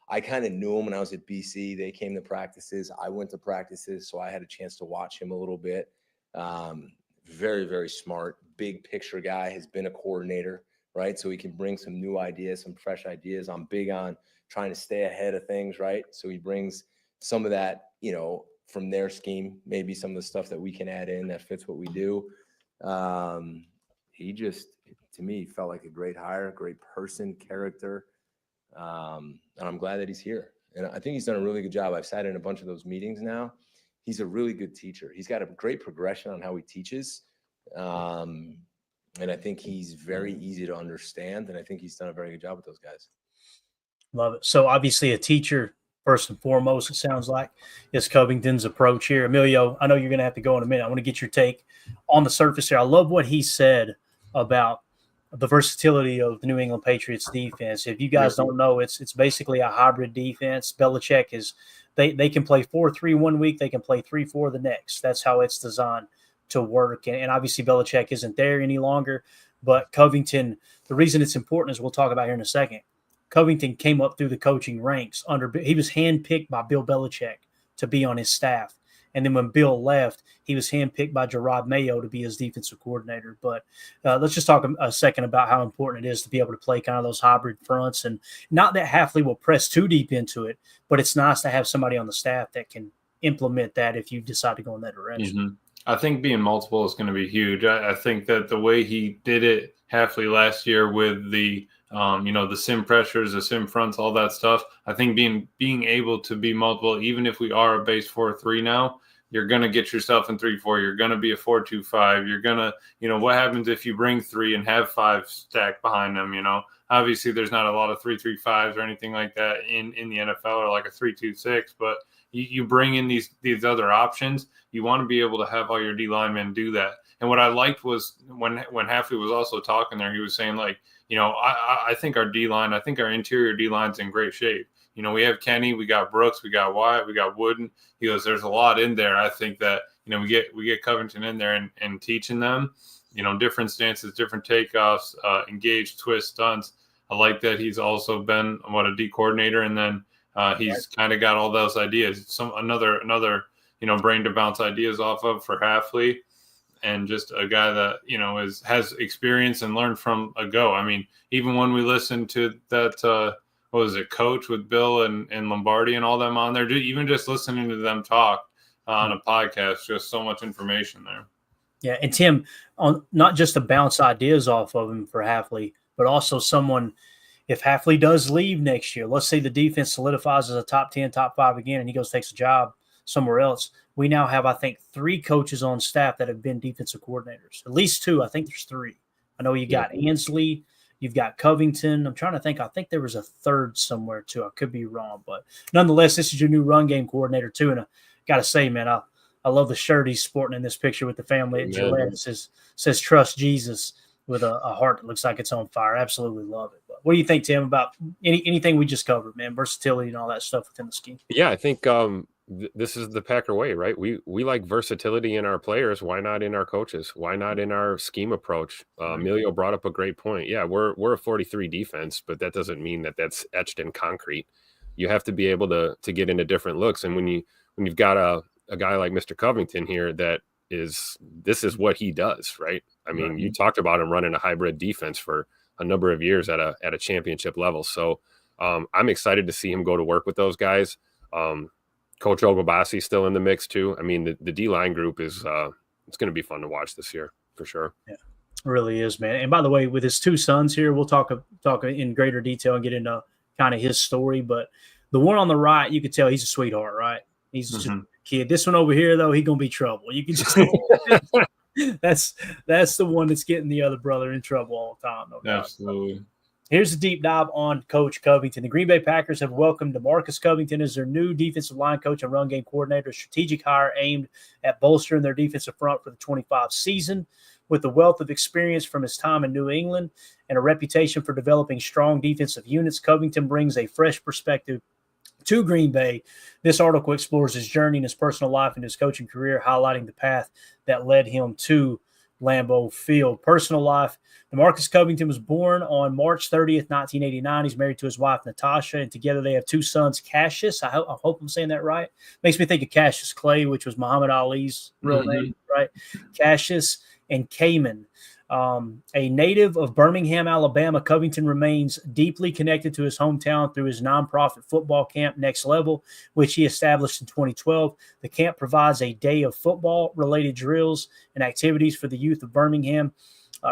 I kind of knew him when I was at BC. They came to practices. I went to practices, so I had a chance to watch him a little bit. Very, very smart, big picture guy, has been a coordinator, right? So he can bring some new ideas, some fresh ideas. I'm big on trying to stay ahead of things, right? So he brings some of that, from their scheme, maybe some of the stuff that we can add in that fits what we do. He just, to me, felt like a great hire, great person, character. And I'm glad that he's here. And I think he's done a really good job. I've sat in a bunch of those meetings now. He's a really good teacher. He's got a great progression on how he teaches. And I think he's very easy to understand. And I think he's done a very good job with those guys. Love it. So obviously a teacher, first and foremost, it sounds like, is Covington's approach here. Emilio, I know you're going to have to go in a minute. I want to get your take on the surface here. I love what he said about the versatility of the New England Patriots defense. If you guys don't know, it's basically a hybrid defense. Belichick is they can play 4-3 one week, they can play 3-4 the next. That's how it's designed to work. And obviously Belichick isn't there any longer. But Covington, the reason it's important, as we'll talk about here in a second, Covington came up through the coaching ranks. He was handpicked by Bill Belichick to be on his staff. And then when Bill left, he was handpicked by Gerard Mayo to be his defensive coordinator. But let's just talk a second about how important it is to be able to play kind of those hybrid fronts. And not that Hafley will press too deep into it, but it's nice to have somebody on the staff that can implement that if you decide to go in that direction. Mm-hmm. I think being multiple is going to be huge. I think that the way he did it, Hafley, last year with the the sim pressures, the sim fronts, all that stuff. I think being able to be multiple, even if we are a base 4-3 now, you're going to get yourself in 3-4. You're going to be a 4-2-5. You're going to, what happens if you bring 3 and have 5 stacked behind them? Obviously there's not a lot of 3-3-5s or anything like that in the NFL, or like a 3-2-6, but you bring in these other options. You want to be able to have all your D linemen do that. And what I liked was when Hafley was also talking there, he was saying, like, I think our D-line, I think our interior D-line's in great shape. We have Kenny, we got Brooks, we got Wyatt, we got Wooden. He goes, there's a lot in there. I think that, we get Covington in there and teaching them, different stances, different takeoffs, engage, twist, stunts. I like that he's also been a D coordinator, and then he's kind of got all those ideas. Another brain to bounce ideas off of for Hafley. And just a guy that, has experience and learned from a go. I mean, even when we listened to that, Coach with Bill and Lombardi and all them on there, even just listening to them talk on a podcast, just so much information there. Yeah, and Tim, on not just to bounce ideas off of him for Hafley, but also someone, if Hafley does leave next year, let's say the defense solidifies as a top 10, top 5 again, and he goes takes a job somewhere else. We now have, I think, 3 coaches on staff that have been defensive coordinators. At least 2. I think there's 3. I know you got Ansley, you've got Covington. I'm trying to think. I think there was a 3rd somewhere too. I could be wrong, but nonetheless, this is your new run game coordinator too. And I got to say, man, I love the shirt he's sporting in this picture with the family at Gillette. It says "Trust Jesus" with a heart that looks like it's on fire. Absolutely love it. But what do you think, Tim, about anything we just covered, man? Versatility and all that stuff within the scheme. Yeah, I think this is the Packer way, right? We like versatility in our players. Why not in our coaches? Why not in our scheme approach? Emilio brought up a great point. Yeah, we're a 43 defense, but that doesn't mean that that's etched in concrete. You have to be able to get into different looks. And when you've got a guy like Mr. Covington here that this is what he does, right? I mean, you talked about him running a hybrid defense for a number of years at a championship level. So I'm excited to see him go to work with those guys. Coach Ogobasi still in the mix too. I mean, the D-line group is it's going to be fun to watch this year for sure. Yeah, it really is, man. And by the way, with his two sons here, we'll talk in greater detail and get into kind of his story. But the one on the right, you could tell he's a sweetheart, right? He's just a kid. This one over here, though, he's going to be trouble. You can just that's the one that's getting the other brother in trouble all the time. No Absolutely. Here's a deep dive on Coach Covington. The Green Bay Packers have welcomed DeMarcus Covington as their new defensive line coach and run game coordinator, a strategic hire aimed at bolstering their defensive front for the 25 season. With the wealth of experience from his time in New England and a reputation for developing strong defensive units, Covington brings a fresh perspective to Green Bay. This article explores his journey in his personal life and his coaching career, highlighting the path that led him to Lambeau Field. Personal life. DeMarcus Covington was born on March 30th, 1989. He's married to his wife, Natasha, and together they have two sons, Cassius. I hope I'm saying that right. Makes me think of Cassius Clay, which was Muhammad Ali's real name, right? Cassius and Cayman. A native of Birmingham, Alabama, Covington remains deeply connected to his hometown through his nonprofit football camp, Next Level, which he established in 2012. The camp provides a day of football-related drills and activities for the youth of Birmingham,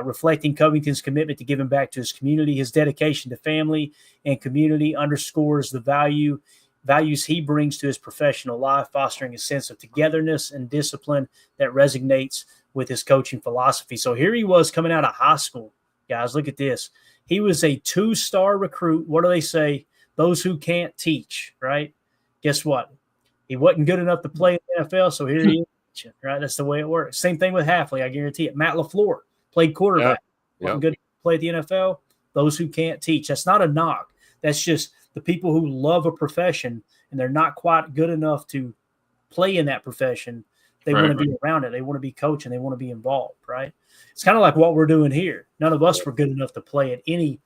reflecting Covington's commitment to giving back to his community. His dedication to family and community underscores the values he brings to his professional life, fostering a sense of togetherness and discipline that resonates with his coaching philosophy. So here he was coming out of high school. Guys, look at this. He was a 2-star recruit. What do they say? Those who can't teach, right? Guess what? He wasn't good enough to play in the NFL, so here he is teaching, right? That's the way it works. Same thing with Hafley, I guarantee it. Matt LaFleur played quarterback. Wasn't good to play at the NFL. Those who can't teach. That's not a knock. That's just the people who love a profession and they're not quite good enough to play in that profession. They want to be around it. They want to be coaching. They want to be involved, right? It's kind of like what we're doing here. None of us were good enough to play at any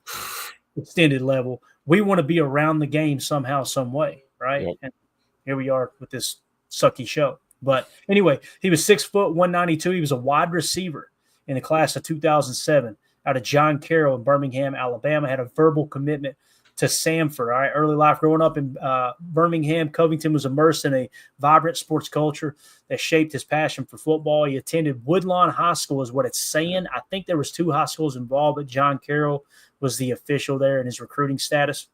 extended level. We want to be around the game somehow, some way, right? Yep. And here we are with this sucky show. But anyway, he was 6 foot, 192. He was a wide receiver in the class of 2007 out of John Carroll in Birmingham, Alabama. Had a verbal commitment to Samford. All right, early life growing up in Birmingham, Covington was immersed in a vibrant sports culture that shaped his passion for football. He attended Woodlawn High School is what it's saying. I think there was 2 high schools involved, but John Carroll was the official there in his recruiting status,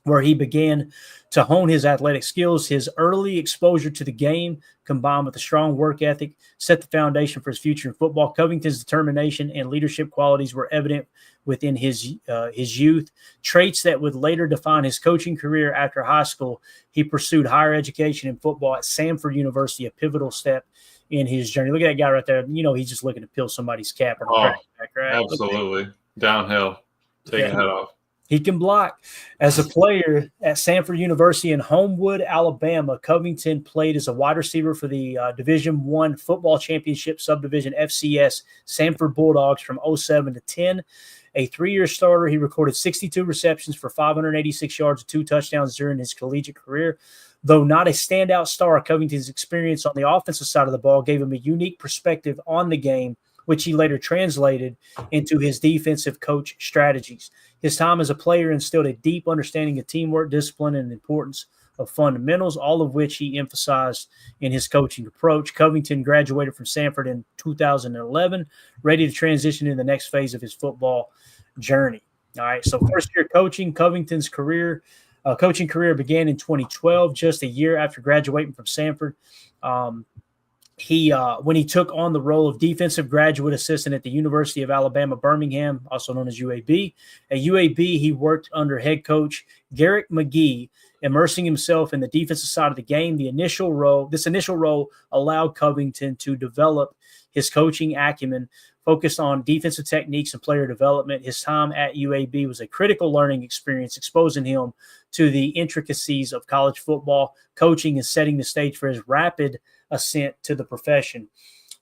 where he began to hone his athletic skills. His early exposure to the game, combined with a strong work ethic, set the foundation for his future in football. Covington's determination and leadership qualities were evident within his youth, traits that would later define his coaching career after high school. He pursued higher education in football at Samford University, a pivotal step in his journey. Look at that guy right there. You know, he's just looking to peel somebody's cap or crack back, right? Absolutely. Downhill. Take a head off. He can block. As a player at Samford University in Homewood, Alabama, Covington played as a wide receiver for the Division I Football Championship Subdivision FCS Samford Bulldogs from 07 to 10. A 3-year starter, he recorded 62 receptions for 586 yards and 2 touchdowns during his collegiate career. Though not a standout star, Covington's experience on the offensive side of the ball gave him a unique perspective on the game, which he later translated into his defensive coach strategies. His time as a player instilled a deep understanding of teamwork, discipline, and the importance of fundamentals, all of which he emphasized in his coaching approach. Covington graduated from Samford in 2011, ready to transition in the next phase of his football journey. All right, so first-year coaching, Covington's coaching career began in 2012, just a year after graduating from Samford. When he took on the role of defensive graduate assistant at the University of Alabama, Birmingham, also known as UAB. At UAB, he worked under head coach Garrett McGee, immersing himself in the defensive side of the game. This initial role allowed Covington to develop his coaching acumen, focused on defensive techniques and player development. His time at UAB was a critical learning experience, exposing him to the intricacies of college football coaching and setting the stage for his rapid ascent to the profession,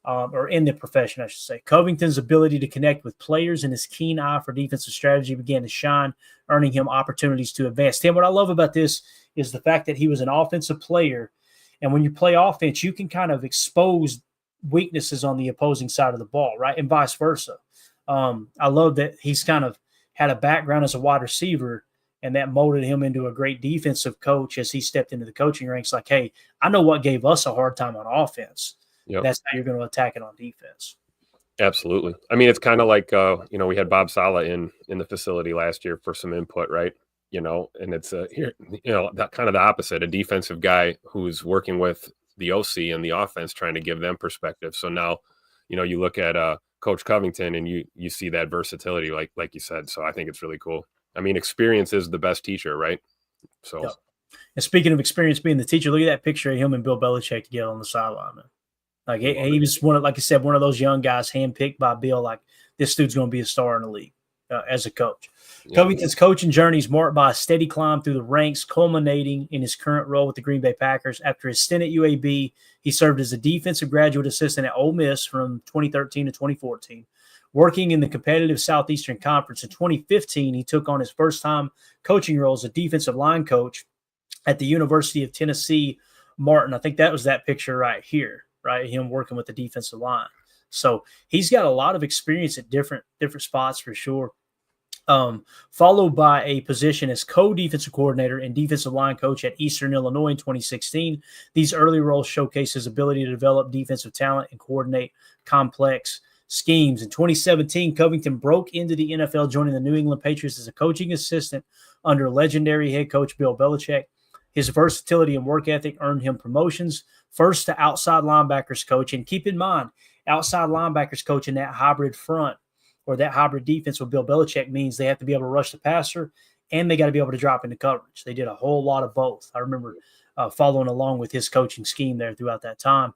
or in the profession, I should say. Covington's ability to connect with players and his keen eye for defensive strategy began to shine, earning him opportunities to advance. Tim, what I love about this is the fact that he was an offensive player, and when you play offense, you can kind of expose weaknesses on the opposing side of the ball, right? And vice versa. I love that he's kind of had a background as a wide receiver, and that molded him into a great defensive coach as he stepped into the coaching ranks. Like, hey, I know what gave us a hard time on offense. Yep. That's how you're going to attack it on defense. Absolutely. I mean, it's kind of like, we had Bob Sala in the facility last year for some input, right? And it's here, that kind of the opposite, a defensive guy who's working with the OC and the offense, trying to give them perspective. So now, you look at Coach Covington and you see that versatility, like you said. So I think it's really cool. I mean, experience is the best teacher, right? So, yep. And speaking of experience being the teacher, look at that picture of him and Bill Belichick together on the sideline, man. Like he was like I said, one of those young guys handpicked by Bill. Like, this dude's going to be a star in the league as a coach. Yeah. Covington's coaching journey is marked by a steady climb through the ranks, culminating in his current role with the Green Bay Packers. After his stint at UAB, he served as a defensive graduate assistant at Ole Miss from 2013 to 2014. Working in the competitive Southeastern Conference in 2015, he took on his first-time coaching role as a defensive line coach at the University of Tennessee, Martin. I think that was that picture right here, right? Him working with the defensive line. So he's got a lot of experience at different spots for sure. Followed by a position as co-defensive coordinator and defensive line coach at Eastern Illinois in 2016. These early roles showcase his ability to develop defensive talent and coordinate complex schemes. In 2017, Covington broke into the NFL, joining the New England Patriots as a coaching assistant under legendary head coach Bill Belichick. His versatility and work ethic earned him promotions, first to outside linebackers coach. And keep in mind, outside linebackers coach in that hybrid front or that hybrid defense with Bill Belichick means they have to be able to rush the passer and they got to be able to drop into coverage. They did a whole lot of both. I remember following along with his coaching scheme there throughout that time.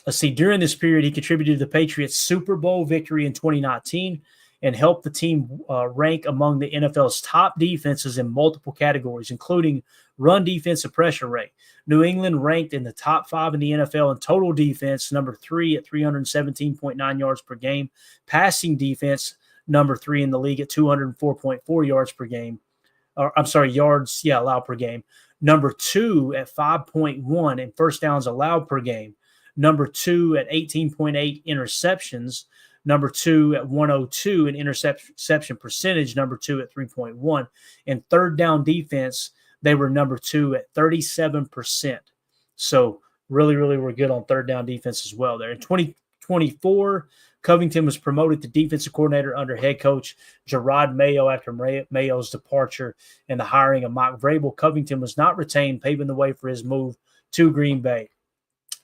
Let's see, during this period, he contributed to the Patriots' Super Bowl victory in 2019 and helped the team rank among the NFL's top defenses in multiple categories, including run defense and pressure rate. New England ranked in the top 5 in the NFL in total defense, number 3 at 317.9 yards per game. Passing defense, number 3 in the league at 204.4 yards per game. Yards allowed per game. Number 2 at 5.1 and first downs allowed per game. Number 2 at 18.8 interceptions. Number 2 at 102 in interception percentage. Number 2 at 3.1. And third down defense, they were number 2 at 37%. So really, really were good on third down defense as well there. In 2024, Covington was promoted to defensive coordinator under head coach Gerard Mayo after Mayo's departure and the hiring of Mike Vrabel. Covington was not retained, paving the way for his move to Green Bay.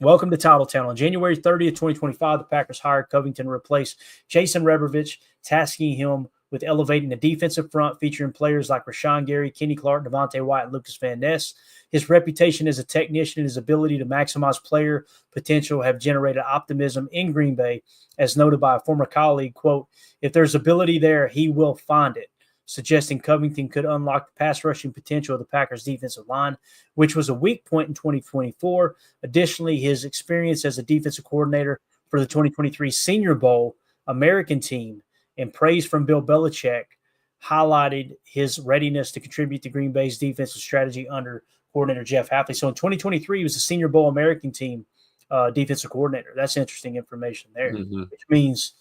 Welcome to Titletown. On January 30th, 2025, the Packers hired Covington to replace Jason Rebrovich, tasking him with elevating the defensive front, featuring players like Rashawn Gary, Kenny Clark, Devontae White, and Lucas Van Ness. His reputation as a technician and his ability to maximize player potential have generated optimism in Green Bay, as noted by a former colleague, quote, "If there's ability there, he will find it," suggesting Covington could unlock the pass rushing potential of the Packers defensive line, which was a weak point in 2024. Additionally, his experience as a defensive coordinator for the 2023 Senior Bowl American team and praise from Bill Belichick highlighted his readiness to contribute to Green Bay's defensive strategy under coordinator Jeff Hafley. So in 2023, he was the Senior Bowl American team defensive coordinator. That's interesting information there, which means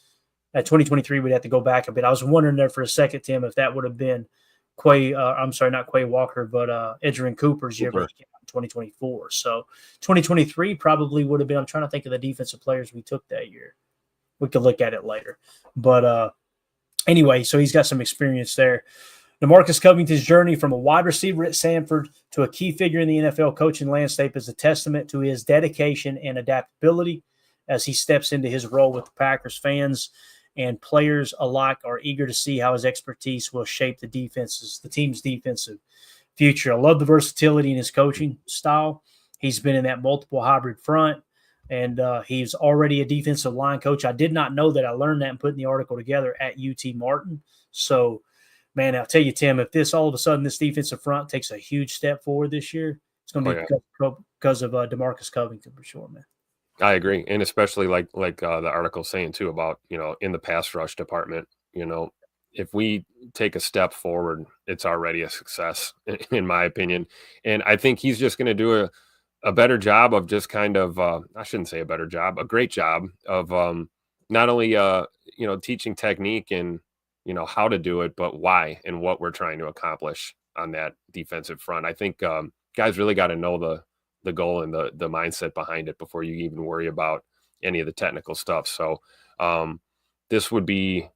at 2023, we'd have to go back a bit. I was wondering there for a second, Tim, if that would have been not Quay Walker, but Edgerrin Cooper's year in 2024. So 2023 probably would have been, I'm trying to think of the defensive players we took that year. We could look at it later. But anyway, so he's got some experience there. DeMarcus Covington's journey from a wide receiver at Samford to a key figure in the NFL coaching landscape is a testament to his dedication and adaptability as he steps into his role with the Packers. Fans and players alike are eager to see how his expertise will shape the team's defensive future. I love the versatility in his coaching style. He's been in that multiple hybrid front, and he's already a defensive line coach. I did not know that. I learned that and putting the article together at UT Martin. So, man, I'll tell you, Tim, if this all of a sudden this defensive front takes a huge step forward this year, it's going to be because of DeMarcus Covington for sure, man. I agree. And especially like the article saying too about, in the pass rush department, if we take a step forward, it's already a success in my opinion. And I think he's just going to do a better job of just kind of I shouldn't say a better job, a great job of not only teaching technique and how to do it, but why and what we're trying to accomplish on that defensive front. I think guys really got to know the goal and the mindset behind it before you even worry about any of the technical stuff. So this would be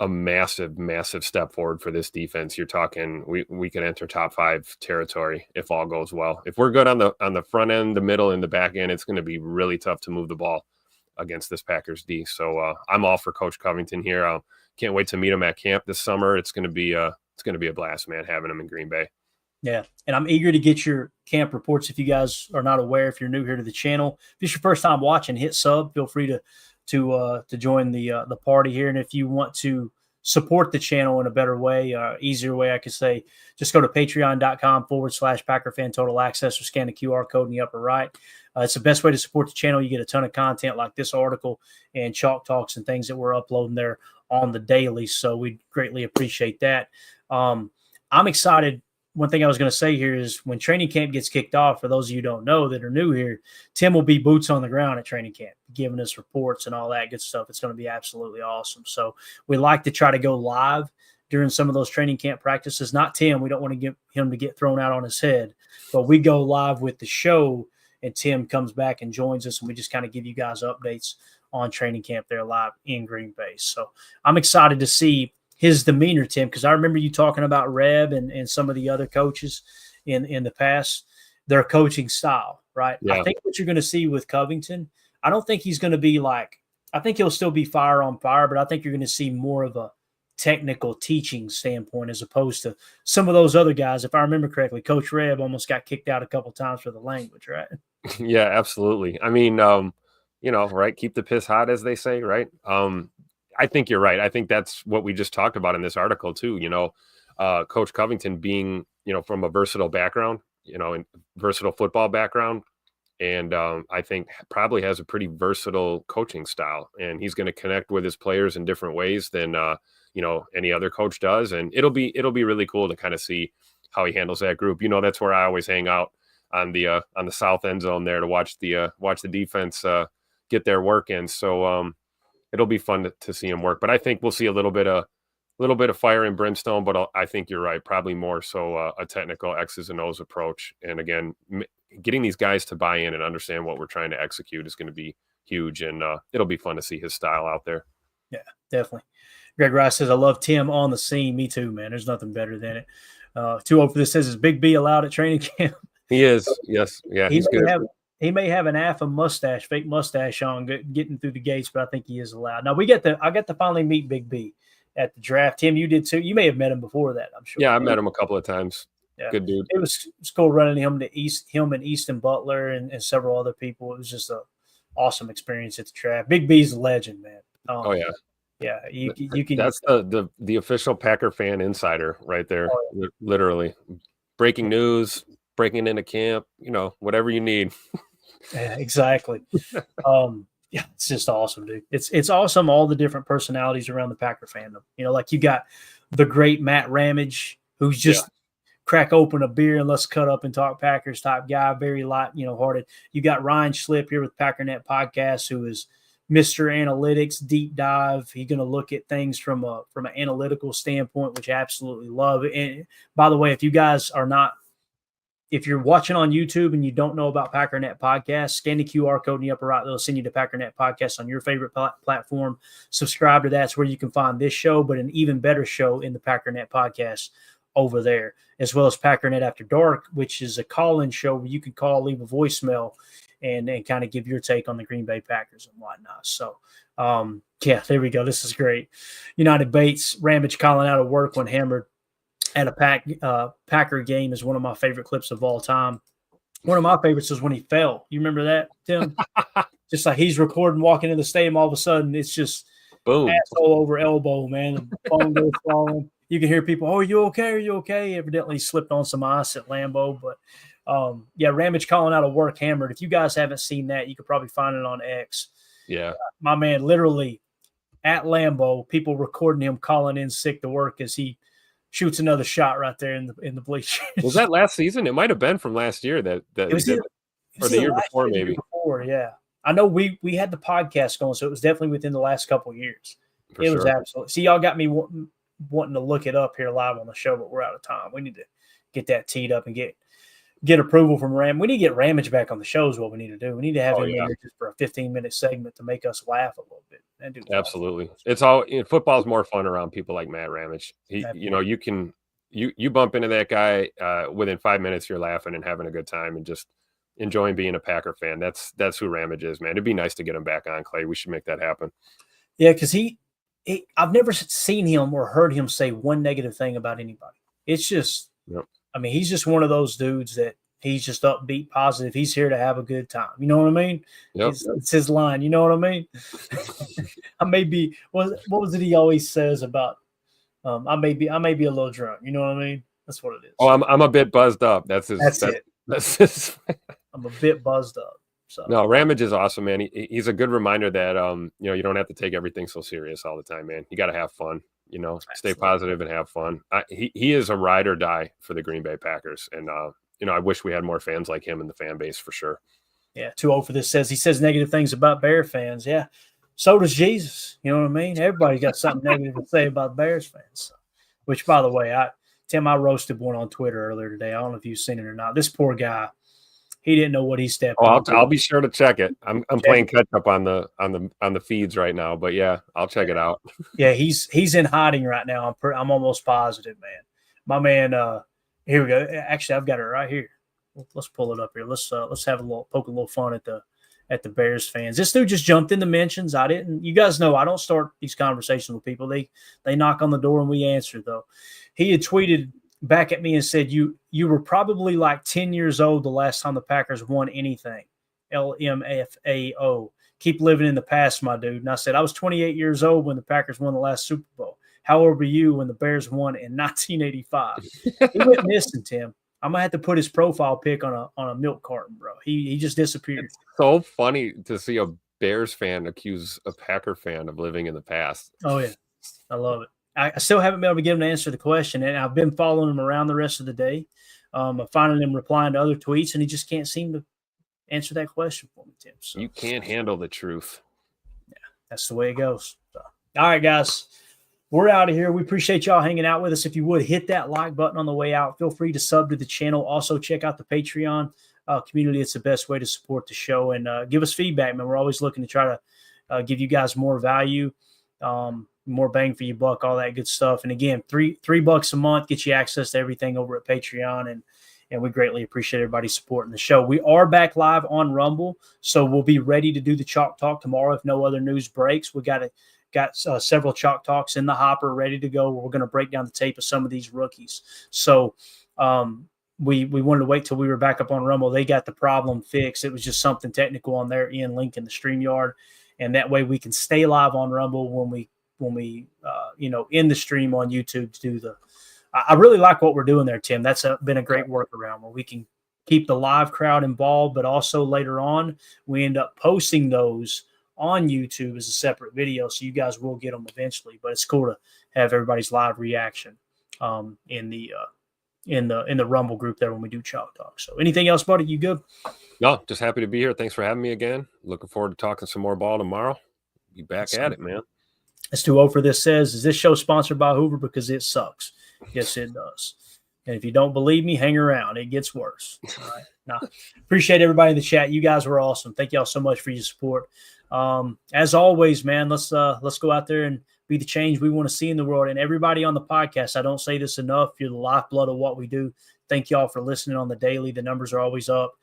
a massive, massive step forward for this defense. You're talking we could enter top 5 territory if all goes well. If we're good on the front end, the middle, and the back end, it's going to be really tough to move the ball against this Packers D. So I'm all for Coach Covington here. I can't wait to meet him at camp this summer. It's going to be a blast, man, having him in Green Bay. Yeah, and I'm eager to get your camp reports. If you guys are not aware, if you're new here to the channel, if it's your first time watching, hit sub. Feel free to join the party here. And if you want to support the channel in a better way, easier way, I could say, just go to patreon.com/PackerFan Total Access or scan the QR code in the upper right. It's the best way to support the channel. You get a ton of content like this article and Chalk Talks and things that we're uploading there on the daily. So we greatly appreciate that. I'm excited. One thing I was going to say here is when training camp gets kicked off, for those of you who don't know that are new here, Tim will be boots on the ground at training camp, giving us reports and all that good stuff. It's going to be absolutely awesome. So we like to try to go live during some of those training camp practices. Not Tim. We don't want to get him to get thrown out on his head, but we go live with the show and Tim comes back and joins us and we just kind of give you guys updates on training camp there live in Green Bay. So I'm excited to see his demeanor, Tim, because I remember you talking about Reb and some of the other coaches in the past, their coaching style, right? Yeah. I think what you're going to see with Covington, I don't think he's going to be like – I think he'll still be fire on fire, but I think you're going to see more of a technical teaching standpoint as opposed to some of those other guys. If I remember correctly, Coach Reb almost got kicked out a couple times for the language, right? Yeah, absolutely. I mean, right, keep the piss hot, as they say, right? I think you're right. I think that's what we just talked about in this article too. Coach Covington being, from a versatile background, and versatile football background. And I think probably has a pretty versatile coaching style, and he's going to connect with his players in different ways than, any other coach does. And it'll be really cool to kind of see how he handles that group. That's where I always hang out on the south end zone there to watch the defense get their work in. So, it'll be fun to see him work, but I think we'll see a little bit of fire and brimstone. But I think you're right, probably more so a technical X's and O's approach. And again, getting these guys to buy in and understand what we're trying to execute is going to be huge, and it'll be fun to see his style out there. Yeah, definitely. Greg Rice says, "I love Tim on the scene." Me too, man. There's nothing better than it. 2-0 for this says, "Is Big B allowed at training camp?" He is. Yes. Yeah. He's good. He may have an AFA mustache, fake mustache on getting through the gates, but I think he is allowed. Now I got to finally meet Big B at the draft. Tim, you did too. You may have met him before that, I'm sure. Yeah, I met him a couple of times. Yeah. Good dude. It was cool running him and Easton Butler and several other people. It was just an awesome experience at the draft. Big B's a legend, man. Oh yeah. Yeah, you can. That's the official Packer fan insider right there. Oh, literally, breaking news, breaking into camp. Whatever you need. Yeah, exactly. Yeah, it's just awesome, dude. It's awesome. All the different personalities around the Packer fandom. Like you got the great Matt Ramage, who's just crack open a beer and let's cut up and talk Packers type guy, very light, hearted. You got Ryan Schlip here with Packernet Podcast, who is Mr. Analytics deep dive. He's going to look at things from an analytical standpoint, which I absolutely love. And by the way, if you're watching on YouTube and you don't know about Packernet Podcast, scan the QR code in the upper right. They'll send you to Packernet Podcast on your favorite platform. Subscribe to that. That's where you can find this show, but an even better show in the Packernet Podcast over there, as well as Packernet After Dark, which is a call-in show where you can call, leave a voicemail, and kind of give your take on the Green Bay Packers and whatnot. So, there we go. This is great. United Bates, Ramage calling out of work when hammered at a Packer game is one of my favorite clips of all time. One of my favorites was when he fell. You remember that, Tim? Just like he's recording, walking in the stadium, all of a sudden it's just boom, asshole over elbow, man. The phone goes falling. You can hear people, "Oh, are you okay? Are you okay?" Evidently slipped on some ice at Lambeau. But, Ramage calling out of work hammered. If you guys haven't seen that, you could probably find it on X. Yeah. My man, literally at Lambeau, people recording him calling in sick to work as he shoots another shot right there in the bleachers. Was that last season? It might have been from last year. Or the year before, maybe. Before, yeah. I know we had the podcast going, so it was definitely within the last couple of years. For it was sure. absolutely. See, y'all got me wanting to look it up here live on the show, but we're out of time. We need to get that teed up and get approval from Ram. We need to get Ramage back on the show is what we need to do. We need to have him in here just for a 15-minute segment to make us laugh a little bit. Absolutely. It's all football's more fun around people like Matt Ramage. You bump into that guy within 5 minutes, you're laughing and having a good time and just enjoying being a Packer fan. That's who Ramage is, man. It'd be nice to get him back on, Clay. We should make that happen. Yeah, because I've never seen him or heard him say one negative thing about anybody. It's just, I mean, he's just one of those dudes that he's just upbeat, positive. He's here to have a good time. You know what I mean? Yep. It's his line. You know what I mean? I may be. What was it he always says about? I may be a little drunk. You know what I mean? That's what it is. Oh, I'm a bit buzzed up. That's it. That's his. I'm a bit buzzed up. So no, Ramage is awesome, man. He's a good reminder that you don't have to take everything so serious all the time, man. You got to have fun. Stay positive and have fun. He is a ride or die for the Green Bay Packers, and I wish we had more fans like him in the fan base for sure. Yeah, 2-0 for this he says negative things about Bear fans. Yeah, so does Jesus. You know what I mean? Everybody's got something negative to say about Bears fans. Which, by the way, Tim, I roasted one on Twitter earlier today. I don't know if you've seen it or not. This poor guy, he didn't know what he stepped. I'll be sure to check it. I'm playing catch up on the feeds right now, but yeah, I'll check it out. Yeah, he's in hiding right now. I'm almost positive, man. My man. Here we go. Actually, I've got it right here. Let's pull it up here. Let's have poke a little fun at the Bears fans. This dude just jumped in the mentions. You guys know I don't start these conversations with people. They knock on the door and we answer though. He had tweeted back at me and said, you were probably like 10 years old the last time the Packers won anything. LMFAO. Keep living in the past, my dude. And I said, I was 28 years old when the Packers won the last Super Bowl. How old were you when the Bears won in 1985? He went missing, Tim. I'm gonna have to put his profile pic on a milk carton, bro. He just disappeared. It's so funny to see a Bears fan accuse a Packer fan of living in the past. Oh yeah, I love it. I still haven't been able to get him to answer the question, and I've been following him around the rest of the day, finding him replying to other tweets, and he just can't seem to answer that question for me, Tim. So, you can't handle the truth. Yeah, that's the way it goes. So, all right, guys. We're out of here. We appreciate y'all hanging out with us. If you would, hit that like button on the way out. Feel free to sub to the channel. Also, check out the Patreon community. It's the best way to support the show. And give us feedback, man. We're always looking to try to give you guys more value, more bang for your buck, all that good stuff. And again, $3 a month gets you access to everything over at Patreon. And we greatly appreciate everybody supporting the show. We are back live on Rumble, so we'll be ready to do the Chalk Talk tomorrow if no other news breaks. We got several Chalk Talks in the hopper ready to go. We're going to break down the tape of some of these rookies. So we wanted to wait till we were back up on Rumble. They got the problem fixed. It was just something technical on their end, link in the StreamYard. And that way we can stay live on Rumble when we end the stream on YouTube to do I really like what we're doing there, Tim. That's been a great workaround where we can keep the live crowd involved, but also later on we end up posting those on YouTube as a separate video, so you guys will get them eventually. But it's cool to have everybody's live reaction in the Rumble group there when we do Chalk Talk. So, anything else, buddy? You good? No, just happy to be here. Thanks for having me again. Looking forward to talking some more ball tomorrow. Be back at it, man. That's 2-0 for this. Is this show sponsored by Hoover? Because it sucks. Yes, it does. And if you don't believe me, hang around. It gets worse. All right. Now, appreciate everybody in the chat. You guys were awesome. Thank y'all so much for your support. As always, man, let's go out there and be the change we want to see in the world. And everybody on the podcast, I don't say this enough. You're the lifeblood of what we do. Thank y'all for listening on the daily. The numbers are always up.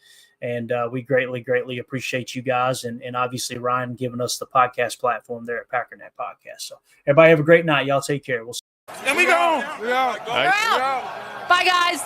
And we greatly, greatly appreciate you guys. And obviously Ryan giving us the podcast platform there at Packernet Podcast. So everybody have a great night. Y'all take care. We'll see. And we go. We out. Bye, guys.